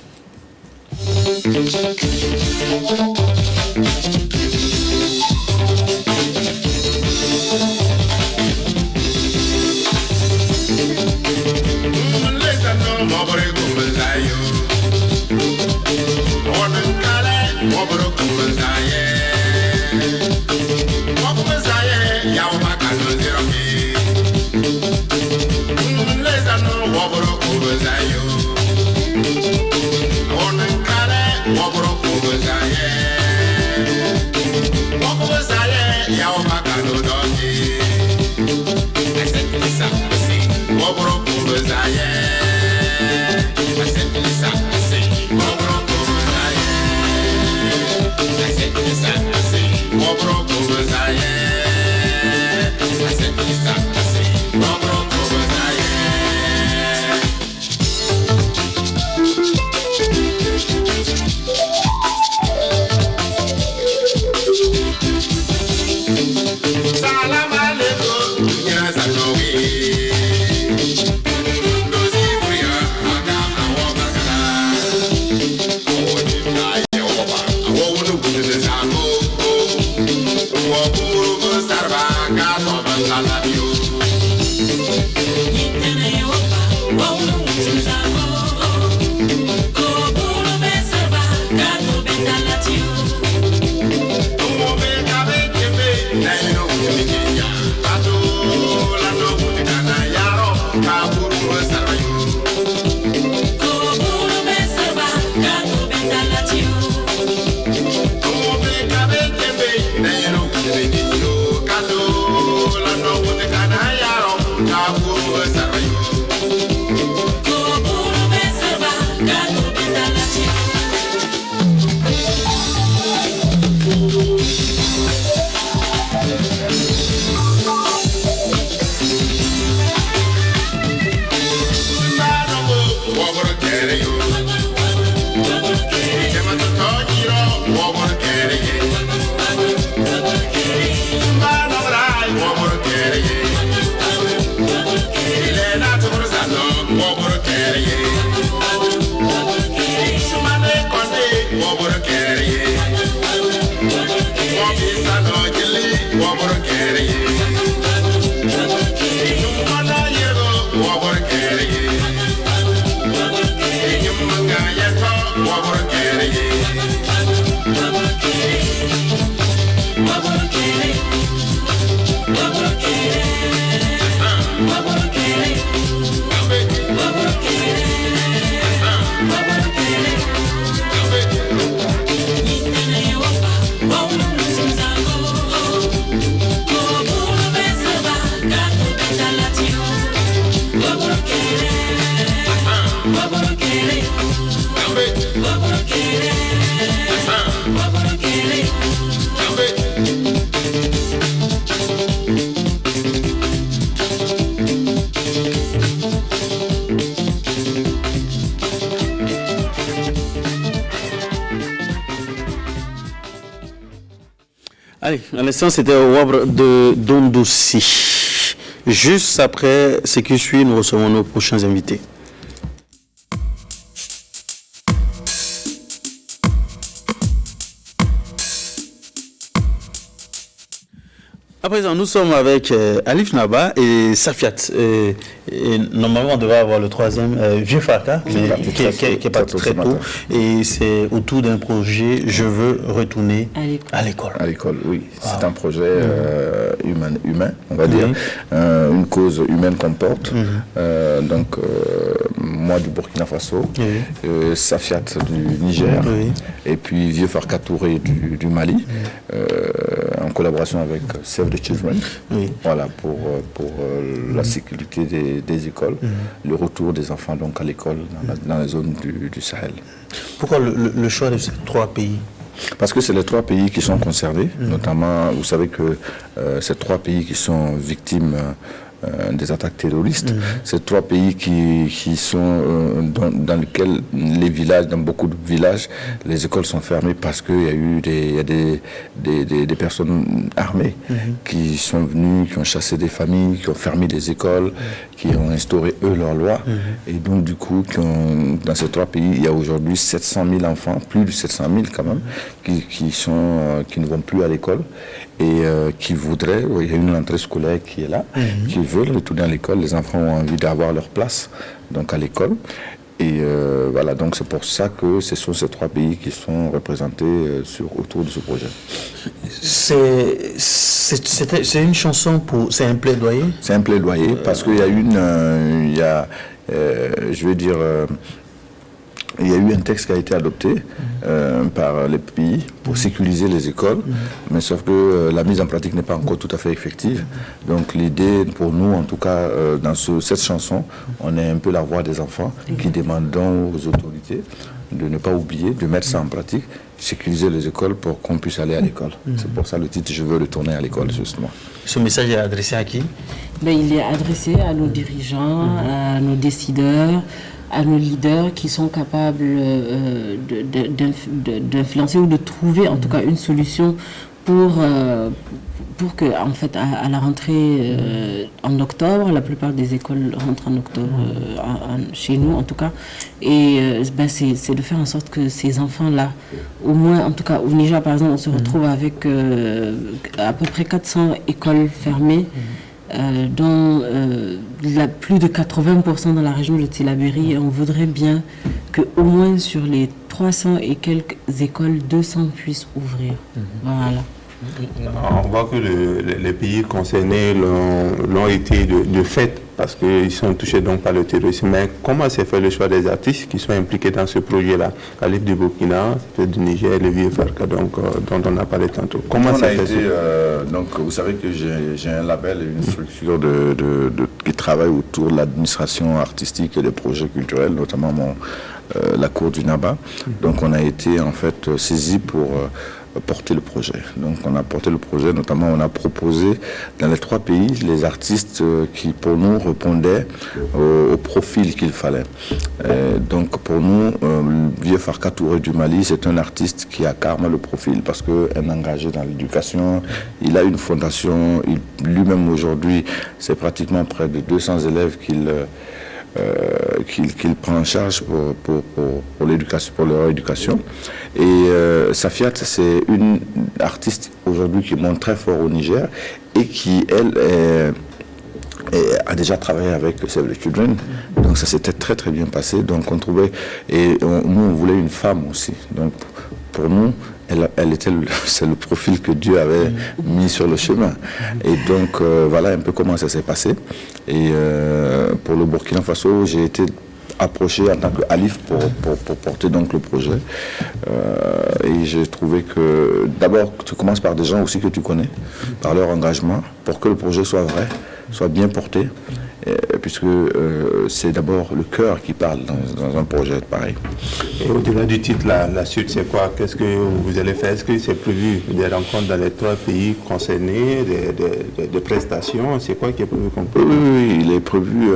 S1: Allez, à l'instant, c'était au Wabre de Dondossi. Juste après ce qui suit, nous recevons nos prochains invités. À présent, nous sommes avec Alif Naba et Safiat. Et normalement, on devrait avoir le troisième, Vieux Farka, qui est parti très tôt. Et c'est autour d'un projet « Je veux retourner à l'école ».
S17: À l'école, oui. C'est un projet humain, on va dire. Une cause humaine qu'on porte. Donc, moi du Burkina Faso, Safiat du Niger, et puis Vieux Farka Touré du Mali, en collaboration avec Save the Children, voilà, pour la sécurité des écoles, le retour des enfants donc à l'école dans la zone du Sahel.
S1: Pourquoi le choix de ces 3 pays?
S17: Parce que c'est les 3 pays qui sont concernés, notamment, vous savez que ces 3 pays qui sont victimes des attaques terroristes, c'est 3 pays qui sont dans lesquels les villages, dans beaucoup de villages, les écoles sont fermées parce qu'il y a eu des personnes armées qui sont venues, qui ont chassé des familles, qui ont fermé des écoles, qui ont instauré eux leurs lois. Et donc du coup, dans ces 3 pays, il y a aujourd'hui 700 000 enfants, plus de 700 000 quand même, qui ne vont plus à l'école et qui voudraient, il y a une rentrée scolaire qui est là, qui veulent retourner à l'école. Les enfants ont envie d'avoir leur place donc à l'école. Et voilà, donc c'est pour ça que ce sont ces 3 pays qui sont représentés autour de ce projet.
S1: C'est une chanson c'est un plaidoyer?
S17: C'est un plaidoyer parce qu'il y a il y a eu un texte qui a été adopté par les pays pour sécuriser les écoles, mais sauf que la mise en pratique n'est pas encore tout à fait effective. Donc l'idée pour nous, en tout cas, dans cette chanson, on est un peu la voix des enfants qui demandent aux autorités de ne pas oublier, de mettre ça en pratique, sécuriser les écoles pour qu'on puisse aller à l'école. C'est pour ça le titre « Je veux retourner à l'école » justement.
S1: Ce message est adressé à qui?
S18: Il est adressé à nos dirigeants, à nos décideurs, à nos leaders qui sont capables d'influencer ou de trouver en tout cas une solution pour que, en fait, à la rentrée en octobre, la plupart des écoles rentrent en octobre, chez nous en tout cas, et c'est de faire en sorte que ces enfants-là, au moins, en tout cas au Niger par exemple, on se retrouve avec à peu près 400 écoles fermées, dont plus de 80% dans la région de Tillabéri, et on voudrait bien qu'au moins sur les 300 et quelques écoles, 200 puissent ouvrir. Voilà.
S2: On voit que les pays concernés l'ont été de fait parce qu'ils sont touchés donc par le terrorisme. Mais comment s'est fait le choix des artistes qui sont impliqués dans ce projet-là? Alif du Burkina, du Niger, le Vieux Farka, donc, dont on a parlé tantôt. Comment ça a été
S17: donc, vous savez que j'ai un label et une structure qui travaille autour de l'administration artistique et des projets culturels, notamment la cour du Naba. Donc on a été en fait saisi pour porter le projet. Donc on a porté le projet, notamment on a proposé dans les 3 pays les artistes qui pour nous répondaient au profil qu'il fallait. Donc pour nous, Vieux Farka Touré du Mali, c'est un artiste qui a carrément le profil parce qu'un engagé dans l'éducation, il a une fondation, lui-même aujourd'hui, c'est pratiquement près de 200 élèves qu'il prend en charge pour l'éducation, pour leur éducation. Et Safiat, c'est une artiste aujourd'hui qui monte très fort au Niger et qui, elle, a déjà travaillé avec Save the Children. Donc ça s'était très très bien passé. Donc on trouvait, nous on voulait une femme aussi. Donc pour nous, c'est le profil que Dieu avait mis sur le chemin. Et donc, voilà un peu comment ça s'est passé. Et pour le Burkina Faso, j'ai été approché en tant qu'Alif pour porter donc le projet. Et j'ai trouvé que, d'abord, tu commences par des gens aussi que tu connais, par leur engagement, pour que le projet soit vrai, soit bien porté. Puisque c'est d'abord le cœur qui parle dans un projet pareil.
S2: Et au-delà du titre, la suite, c'est quoi? Qu'est-ce que vous allez faire? Est-ce que c'est prévu des rencontres dans les 3 pays concernés, des prestations? C'est quoi qui est prévu comme plan?
S17: Oui, il est prévu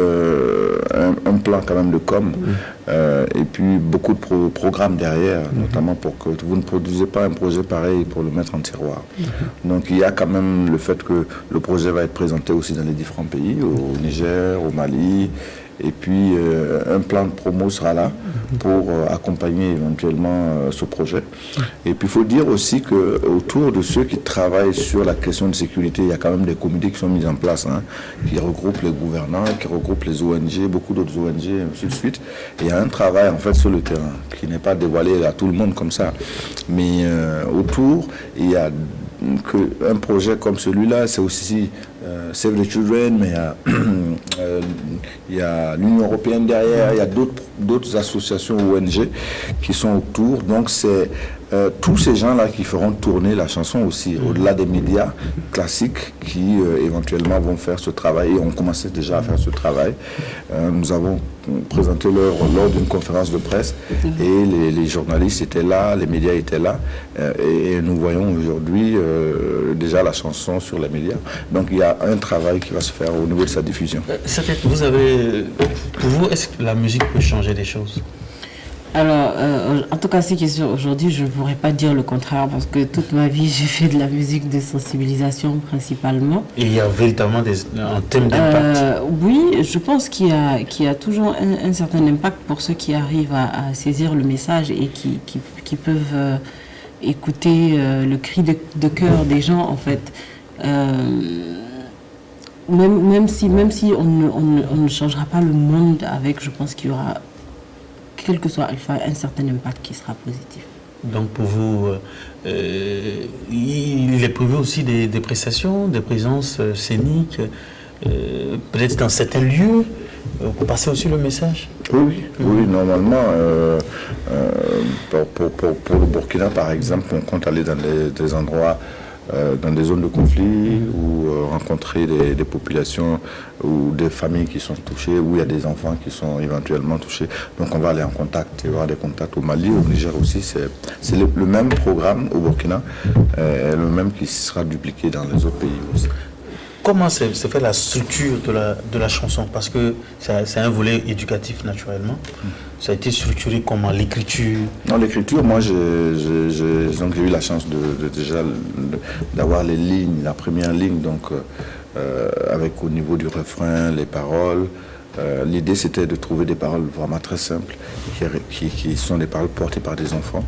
S17: un plan quand même de com. Et puis beaucoup de programmes derrière, notamment pour que vous ne produisez pas un projet pareil pour le mettre en tiroir. Donc il y a quand même le fait que le projet va être présenté aussi dans les différents pays, au Niger, au Mali, et puis un plan de promo sera là pour accompagner éventuellement ce projet. Et puis il faut dire aussi qu'autour de ceux qui travaillent sur la question de sécurité, il y a quand même des comités qui sont mis en place, qui regroupent les gouvernants, qui regroupent les ONG, beaucoup d'autres ONG, ainsi de suite. Et il y a un travail en fait sur le terrain qui n'est pas dévoilé à tout le monde comme ça. Mais autour, il y a qu'un projet comme celui-là, c'est aussi Save the Children, mais il y a l'Union européenne derrière, il y a d'autres associations ONG qui sont autour. Donc c'est tous ces gens-là qui feront tourner la chanson aussi, au-delà des médias classiques qui éventuellement vont faire ce travail. Et on commençait déjà à faire ce travail. Nous avons présenté l'œuvre lors d'une conférence de presse et les journalistes étaient là, les médias étaient là. Et nous voyons aujourd'hui déjà la chanson sur les médias. Donc il y a un travail qui va se faire au niveau de sa diffusion.
S1: Pour vous, est-ce que la musique peut changer des choses?
S18: Alors, en tout cas, c'est que aujourd'hui, je ne pourrais pas dire le contraire parce que toute ma vie, j'ai fait de la musique de sensibilisation principalement.
S1: Et il y a véritablement un thème d'impact.
S18: Oui, je pense qu'il y a toujours un certain impact pour ceux qui arrivent à saisir le message et qui peuvent écouter le cri de cœur des gens, en fait. Même si on ne changera pas le monde avec, je pense qu'il y aura, quel que soit Alpha, un certain impact qui sera positif.
S1: Donc pour vous, il est prévu aussi des prestations, des présences scéniques, peut-être dans certains lieux, pour passer aussi le message?
S17: Oui, normalement, pour le Burkina par exemple, on compte aller dans des endroits, dans des zones de conflit ou rencontrer des populations ou des familles qui sont touchées, où il y a des enfants qui sont éventuellement touchés. Donc on va aller en contact, il y aura des contacts au Mali, au Niger aussi. C'est le même programme au Burkina, le même qui sera dupliqué dans les autres pays aussi.
S1: Comment se fait la structure de la chanson? Parce que c'est un volet éducatif naturellement. Ça a été structuré comment? L'écriture?
S17: Non, l'écriture, moi j'ai eu la chance d'avoir les lignes, la première ligne, donc avec au niveau du refrain, les paroles. L'idée c'était de trouver des paroles vraiment très simples qui sont des paroles portées par des enfants.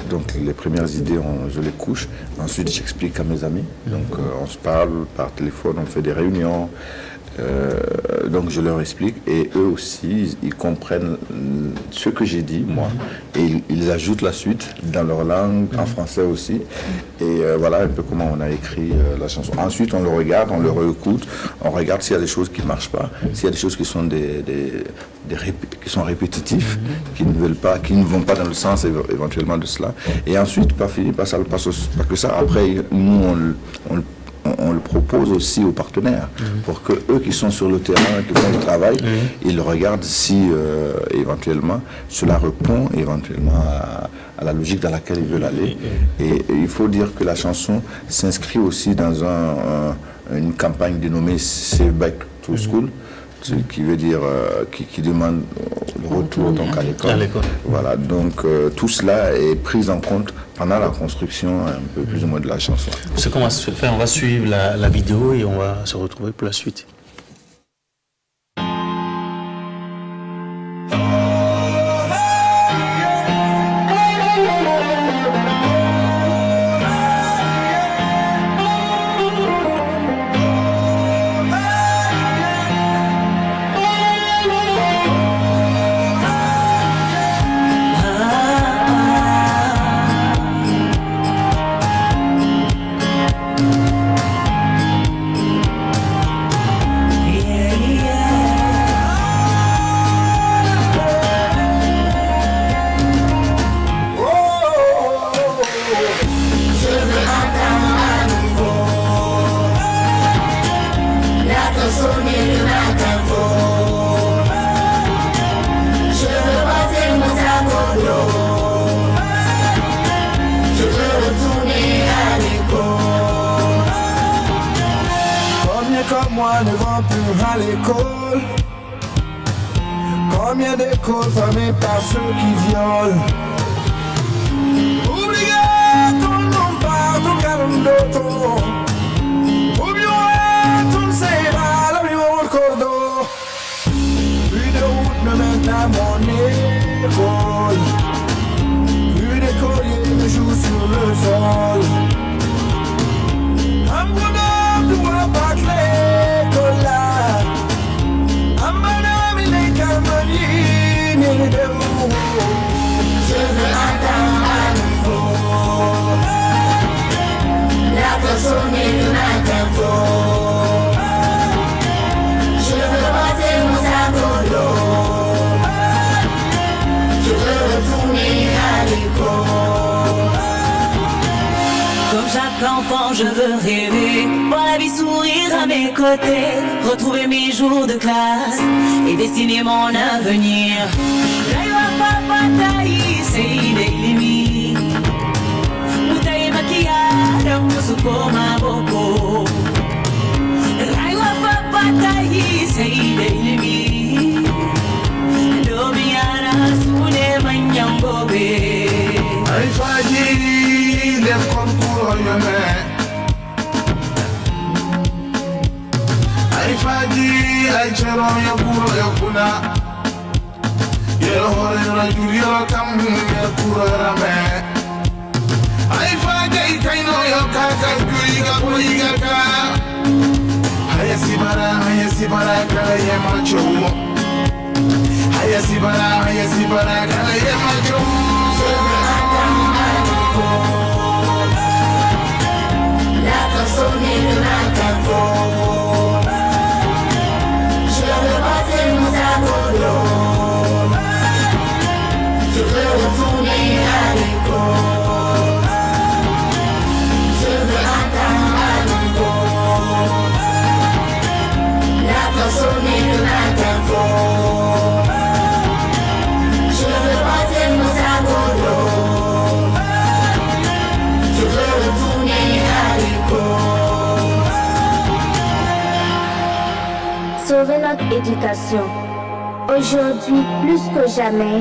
S17: Donc les premières idées, je les couche. Ensuite j'explique à mes amis. Donc on se parle par téléphone, on fait des réunions. Donc je leur explique et eux aussi ils comprennent ce que j'ai dit moi et ils ajoutent la suite dans leur langue, en français aussi, et voilà un peu comment on a écrit la chanson. Ensuite on le regarde, on le réécoute, on regarde s'il y a des choses qui ne marchent pas, s'il y a des choses qui sont qui sont répétitifs, qui ne vont pas dans le sens éventuellement de cela, et ensuite pas que ça, après nous on le propose aussi aux partenaires pour que eux qui sont sur le terrain, qui font le travail, ils regardent si éventuellement cela répond éventuellement à la logique dans laquelle ils veulent aller. Et il faut dire que la chanson s'inscrit aussi dans une campagne dénommée Save Back to School, ce qui veut dire qui demande le retour donc à l'école. Voilà, donc tout cela est pris en compte pendant la construction un peu plus ou moins de la chanson.
S1: Ce qu'on va faire, on va suivre la vidéo et on va se retrouver pour la suite.
S19: Comme moi ne vont plus à l'école. Combien d'écoles fermées par ceux qui violent. Oubliez tout le monde par tout calme d'auto. Oubliez tout le séral, la vie au cordeau. Plus de route ne mène à mon école. Plus d'écoliers ne jouent sur le sol. I'm gonna do a battle cola. I'm gonna make a money. Je
S20: qu'enfant je veux rêver, voir la vie sourire à mes côtés, retrouver mes jours de classe et dessiner mon avenir. Raiwa papa tai seide ilimi, mutai makiara musuko maboko. Raiwa papa tai seide ilimi, domiara sune manyangobe.
S19: Aifaji l'école pour yome, Aifaji aichero yakuro yakuna, yero hore rajul yero kam yakuro rame. Aifaji kaino yakaka kuiga ka, hayasi bara kala yemacho, hayasi bara kala yemacho. La personne de ma tempo, je veux passer mon sac, je veux retourner à l'école, je veux attendre à nouveau. La personne de ma tempo, je veux passer mon sac, je veux retourner à l'école.
S21: Sauver notre éducation. Aujourd'hui, plus que jamais,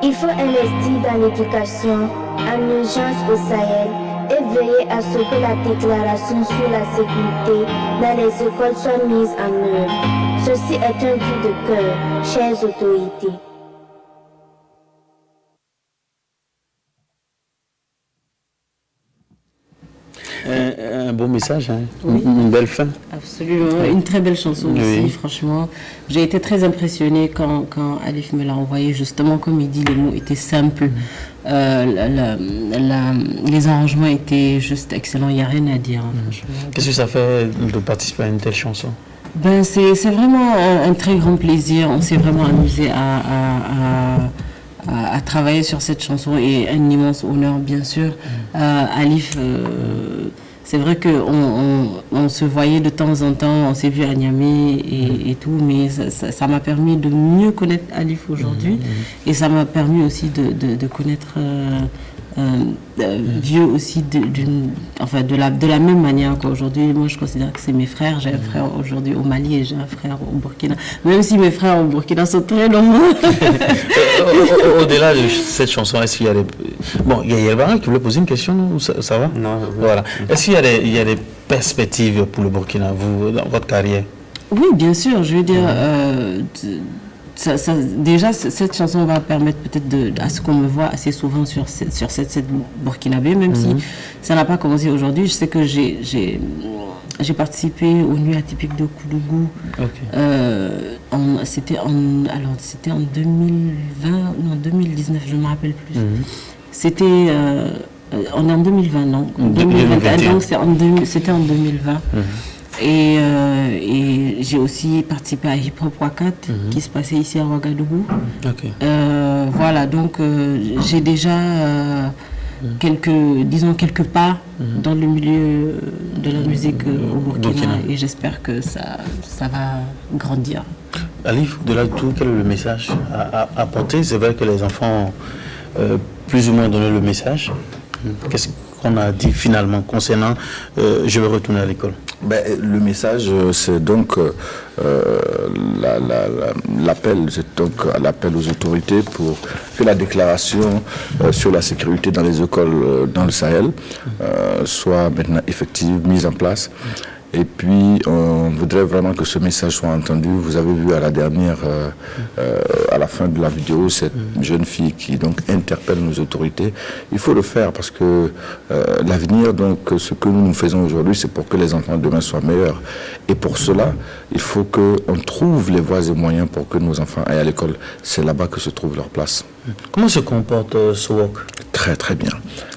S21: il faut investir dans l'éducation en urgence au Sahel et veiller à ce que la déclaration sur la sécurité dans les écoles soit mise en œuvre. Ceci est un cri de cœur, chères autorités.
S1: Un beau message, hein.
S18: Oui.
S1: Une belle fin.
S18: Absolument, une très belle chanson aussi, franchement. J'ai été très impressionnée quand Alif me l'a envoyé, justement, comme il dit, les mots étaient simples. Les arrangements étaient juste excellents, il n'y a rien à dire.
S1: Qu'est-ce que ça fait de participer à une telle chanson?
S18: Ben, c'est vraiment un très grand plaisir. On s'est vraiment amusé à travailler sur cette chanson et un immense honneur, bien sûr. Alif, c'est vrai qu'on se voyait de temps en temps, on s'est vu à Niamey et tout, mais ça m'a permis de mieux connaître Alif aujourd'hui et ça m'a permis aussi de connaître Vieux aussi de la même manière qu'aujourd'hui. Moi, je considère que c'est mes frères. J'ai un frère aujourd'hui au Mali et j'ai un frère au Burkina. Même si mes frères au Burkina sont très nombreux.
S1: Au-delà de cette chanson, est-ce qu'il y a des... Bon, il y a Yelbara qui voulait poser une question, non? Ça va? Non. Voilà. Est-ce qu'il y a des perspectives pour le Burkina, vous, dans votre carrière?
S18: Oui, bien sûr. Je veux dire... déjà, cette chanson va permettre peut-être à ce qu'on me voit assez souvent sur cette scène burkinabé, même si ça n'a pas commencé aujourd'hui. Je sais que j'ai participé aux Nuits atypiques de Koudougou. C'était en 2020, non 2019, je ne me rappelle plus. C'était... on est en 2020, non 2021, donc c'était en 2020. Et j'ai aussi participé à Hip Hop Wakat qui se passait ici à Ouagadougou. Voilà, donc j'ai déjà quelques pas dans le milieu de la musique au Burkina et j'espère que ça va grandir.
S1: Alif, de-delà de tout, quel est le message à apporter? C'est vrai que les enfants ont plus ou moins donné le message. Qu'est-ce qu'on a dit finalement concernant je vais retourner à l'école?
S17: Le message, c'est donc l'appel aux autorités pour que la déclaration sur la sécurité dans les écoles dans le Sahel soit maintenant effective, mise en place. Et puis, on voudrait vraiment que ce message soit entendu. Vous avez vu à la dernière, à la fin de la vidéo, cette jeune fille qui donc interpelle nos autorités. Il faut le faire parce que l'avenir, donc, ce que nous faisons aujourd'hui, c'est pour que les enfants de demain soient meilleurs. Et pour cela, il faut qu'on trouve les voies et moyens pour que nos enfants aillent à l'école. C'est là-bas que se trouve leur place.
S1: Comment se comporte Sowok?
S17: Très très bien.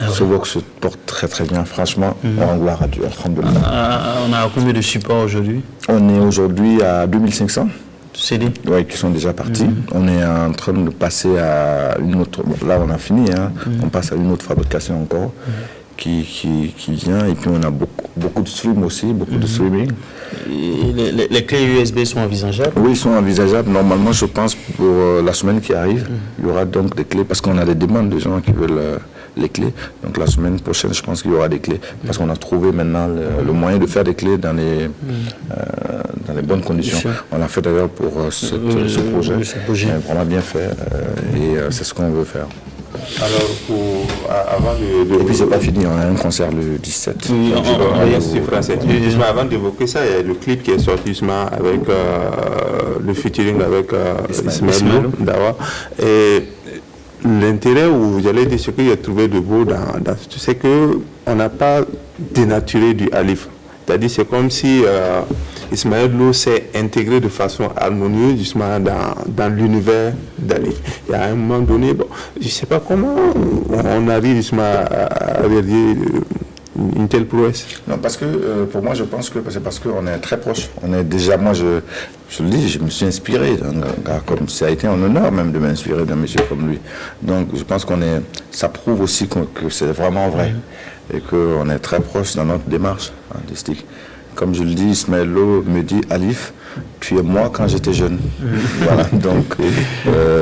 S17: Sowok se porte très très bien, franchement, en gloire à Dieu.
S1: On a combien de supports aujourd'hui?
S17: On est aujourd'hui à 2500
S1: CD.
S17: Oui, qui sont déjà partis. On est en train de passer à une autre... Bon, là, on a fini, on passe à une autre fabrication encore. qui vient, et puis on a beaucoup de stream aussi, beaucoup de streaming.
S1: Et les clés USB sont envisageables?
S17: Oui, ils sont envisageables. Normalement, je pense pour la semaine qui arrive, il y aura donc des clés, parce qu'on a des demandes de gens qui veulent les clés. Donc la semaine prochaine, je pense qu'il y aura des clés, parce qu'on a trouvé maintenant le moyen de faire des clés dans les bonnes conditions. On l'a fait d'ailleurs pour ce projet. Vraiment bien fait, et c'est ce qu'on veut faire.
S2: Alors, avant de...
S17: Et puis c'est pas fini, on a un concert le 17.
S2: Oui, avant d'évoquer ça, il y a le clip qui est sorti avec le featuring avec Ismaël Dawa. Et l'intérêt, ou j'allais dire ce que j'ai trouvé de beau c'est qu'on n'a pas dénaturé du Alif. C'est-à-dire c'est comme si Ismaël Lô s'est intégré de façon harmonieuse justement dans l'univers d'Alif. Et à un moment donné, je ne sais pas comment on arrive justement à réaliser une telle prouesse.
S17: Non, parce que pour moi, je pense que c'est parce qu'on est très proche. On est déjà, moi, je le dis, je me suis inspiré d'un gars comme ça a été un honneur même de m'inspirer d'un monsieur comme lui. Donc, je pense ça prouve aussi que c'est vraiment vrai et qu'on est très proche dans notre démarche artistique. Comme je le dis, Ismaël Lô me dit, Alif, tu es moi quand j'étais jeune. Voilà,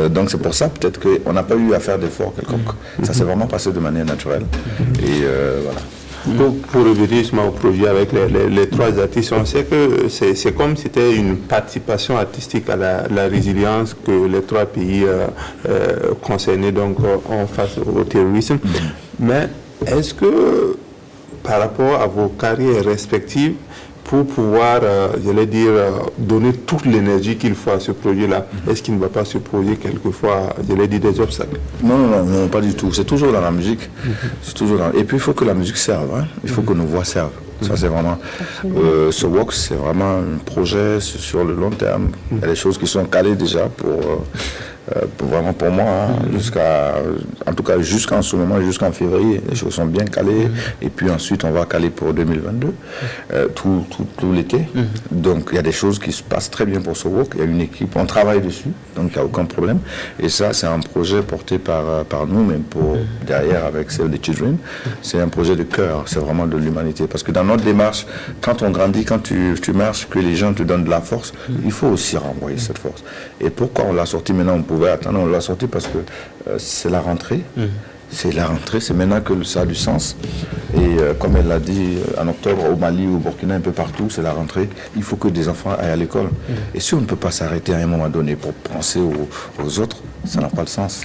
S17: donc c'est pour ça peut-être qu'on n'a pas eu à faire d'efforts quelconque. Ça s'est vraiment passé de manière naturelle. Et voilà.
S2: Pour revenir au projet avec les trois artistes, on sait que c'est comme si c'était une participation artistique à la résilience que les trois pays concernés donc, ont face au terrorisme. Mais est-ce que par rapport à vos carrières respectives, pour pouvoir, donner toute l'énergie qu'il faut à ce projet-là, est-ce qu'il ne va pas se poser quelquefois, des obstacles?
S17: Non, pas du tout. C'est toujours dans la musique. Et puis il faut que la musique serve. Il faut que nos voix servent. Ça, c'est vraiment... ce WOX, c'est vraiment un projet sur le long terme. Il y a des choses qui sont calées déjà vraiment pour moi, en tout cas jusqu'en ce moment, jusqu'en février, les choses sont bien calées, et puis ensuite on va caler pour 2022, tout l'été. Donc il y a des choses qui se passent très bien pour ce WOC, il y a une équipe, on travaille dessus, donc il n'y a aucun problème, et ça c'est un projet porté par nous, mais derrière avec Save the Children, c'est un projet de cœur, c'est vraiment de l'humanité, parce que dans notre démarche, quand on grandit, quand tu marches, que les gens te donnent de la force, il faut aussi renvoyer cette force. Et pourquoi on l'a sorti maintenant? On l'a sorti parce que c'est la rentrée. C'est la rentrée, c'est maintenant que ça a du sens. Et comme elle l'a dit, en octobre, au Mali, au Burkina, un peu partout, c'est la rentrée. Il faut que des enfants aillent à l'école. Et si on ne peut pas s'arrêter à un moment donné pour penser aux autres, ça n'a pas de sens.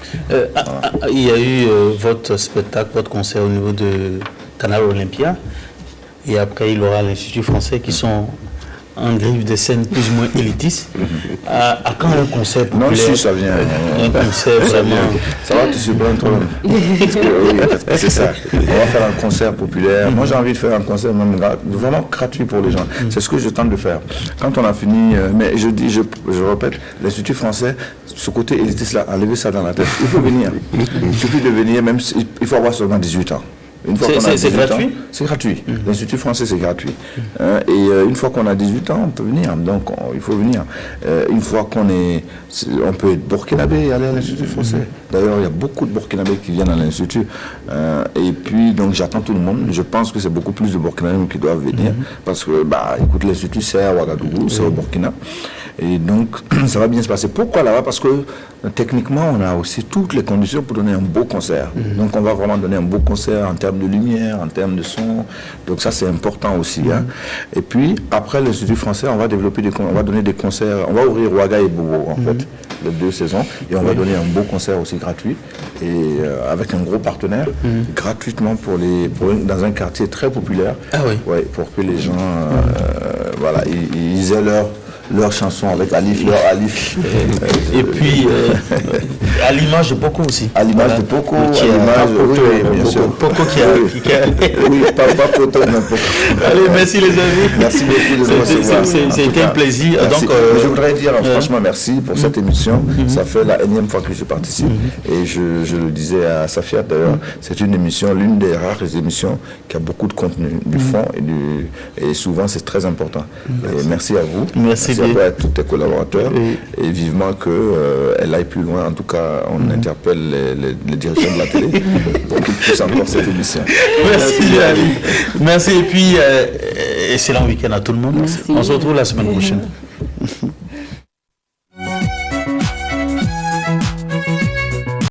S1: Il y a eu votre spectacle, votre concert au niveau de Canal Olympia. Et après, il y aura l'Institut français qui sont en griffe des scènes plus ou moins élitistes. À quand un concert populaire?
S17: Non, si, ça vient.
S1: Un concert vraiment...
S17: Ça va te surprendre toi-même. C'est ça. On va faire un concert populaire. Moi, j'ai envie de faire un concert même vraiment gratuit pour les gens. C'est ce que je tente de faire. Quand on a fini... mais je répète, l'Institut français, ce côté élitiste là, enlevez ça dans la tête. Il faut venir. Il suffit de venir, même il faut avoir seulement 18 ans.
S1: C'est gratuit?
S17: C'est gratuit. L'Institut français, c'est gratuit. Et une fois qu'on a 18 ans, on peut venir. Donc, il faut venir. Une fois on peut être burkinabé et aller à l'Institut français. D'ailleurs, il y a beaucoup de burkinabés qui viennent à l'Institut. Et puis, donc, j'attends tout le monde. Je pense que c'est beaucoup plus de burkinabés qui doivent venir. Parce que, écoute, l'Institut, c'est à Ouagadougou, c'est au Burkina. Et donc, ça va bien se passer. Pourquoi là-bas? Parce que, techniquement, on a aussi toutes les conditions pour donner un beau concert. Donc, on va vraiment donner un beau concert en termes de lumière, en termes de son. Donc, ça, c'est important aussi. Et puis, après l'Institut français, on va donner des concerts. On va ouvrir Ouaga et Bobo, en fait, les 2 saisons. Et on va donner un beau concert aussi gratuit. Et avec un gros partenaire, gratuitement dans un quartier très populaire. Pour que les gens, ils aient leur chanson avec Alif,
S1: et puis à l'image de Poco aussi.
S17: À l'image de Poco, bien sûr.
S1: Poco qui a...
S17: Oui, pas Poco, mais Poco.
S1: Allez, merci les amis.
S17: Merci beaucoup de nous recevoir.
S1: C'était un plaisir. Donc,
S17: je voudrais dire franchement merci pour cette émission. Ça fait la énième fois que je participe. Et je le disais à Safia d'ailleurs, c'est une émission, l'une des rares émissions qui a beaucoup de contenu, du fond et souvent c'est très important. Et merci à vous.
S1: Merci
S17: à tous tes collaborateurs et vivement qu'elle aille plus loin, en tout cas on interpelle les dirigeants de la télé pour qu'ils poussent encore cette émission.
S1: Merci Ali. Merci et puis excellent week-end à tout le monde. Merci. On se retrouve la semaine prochaine.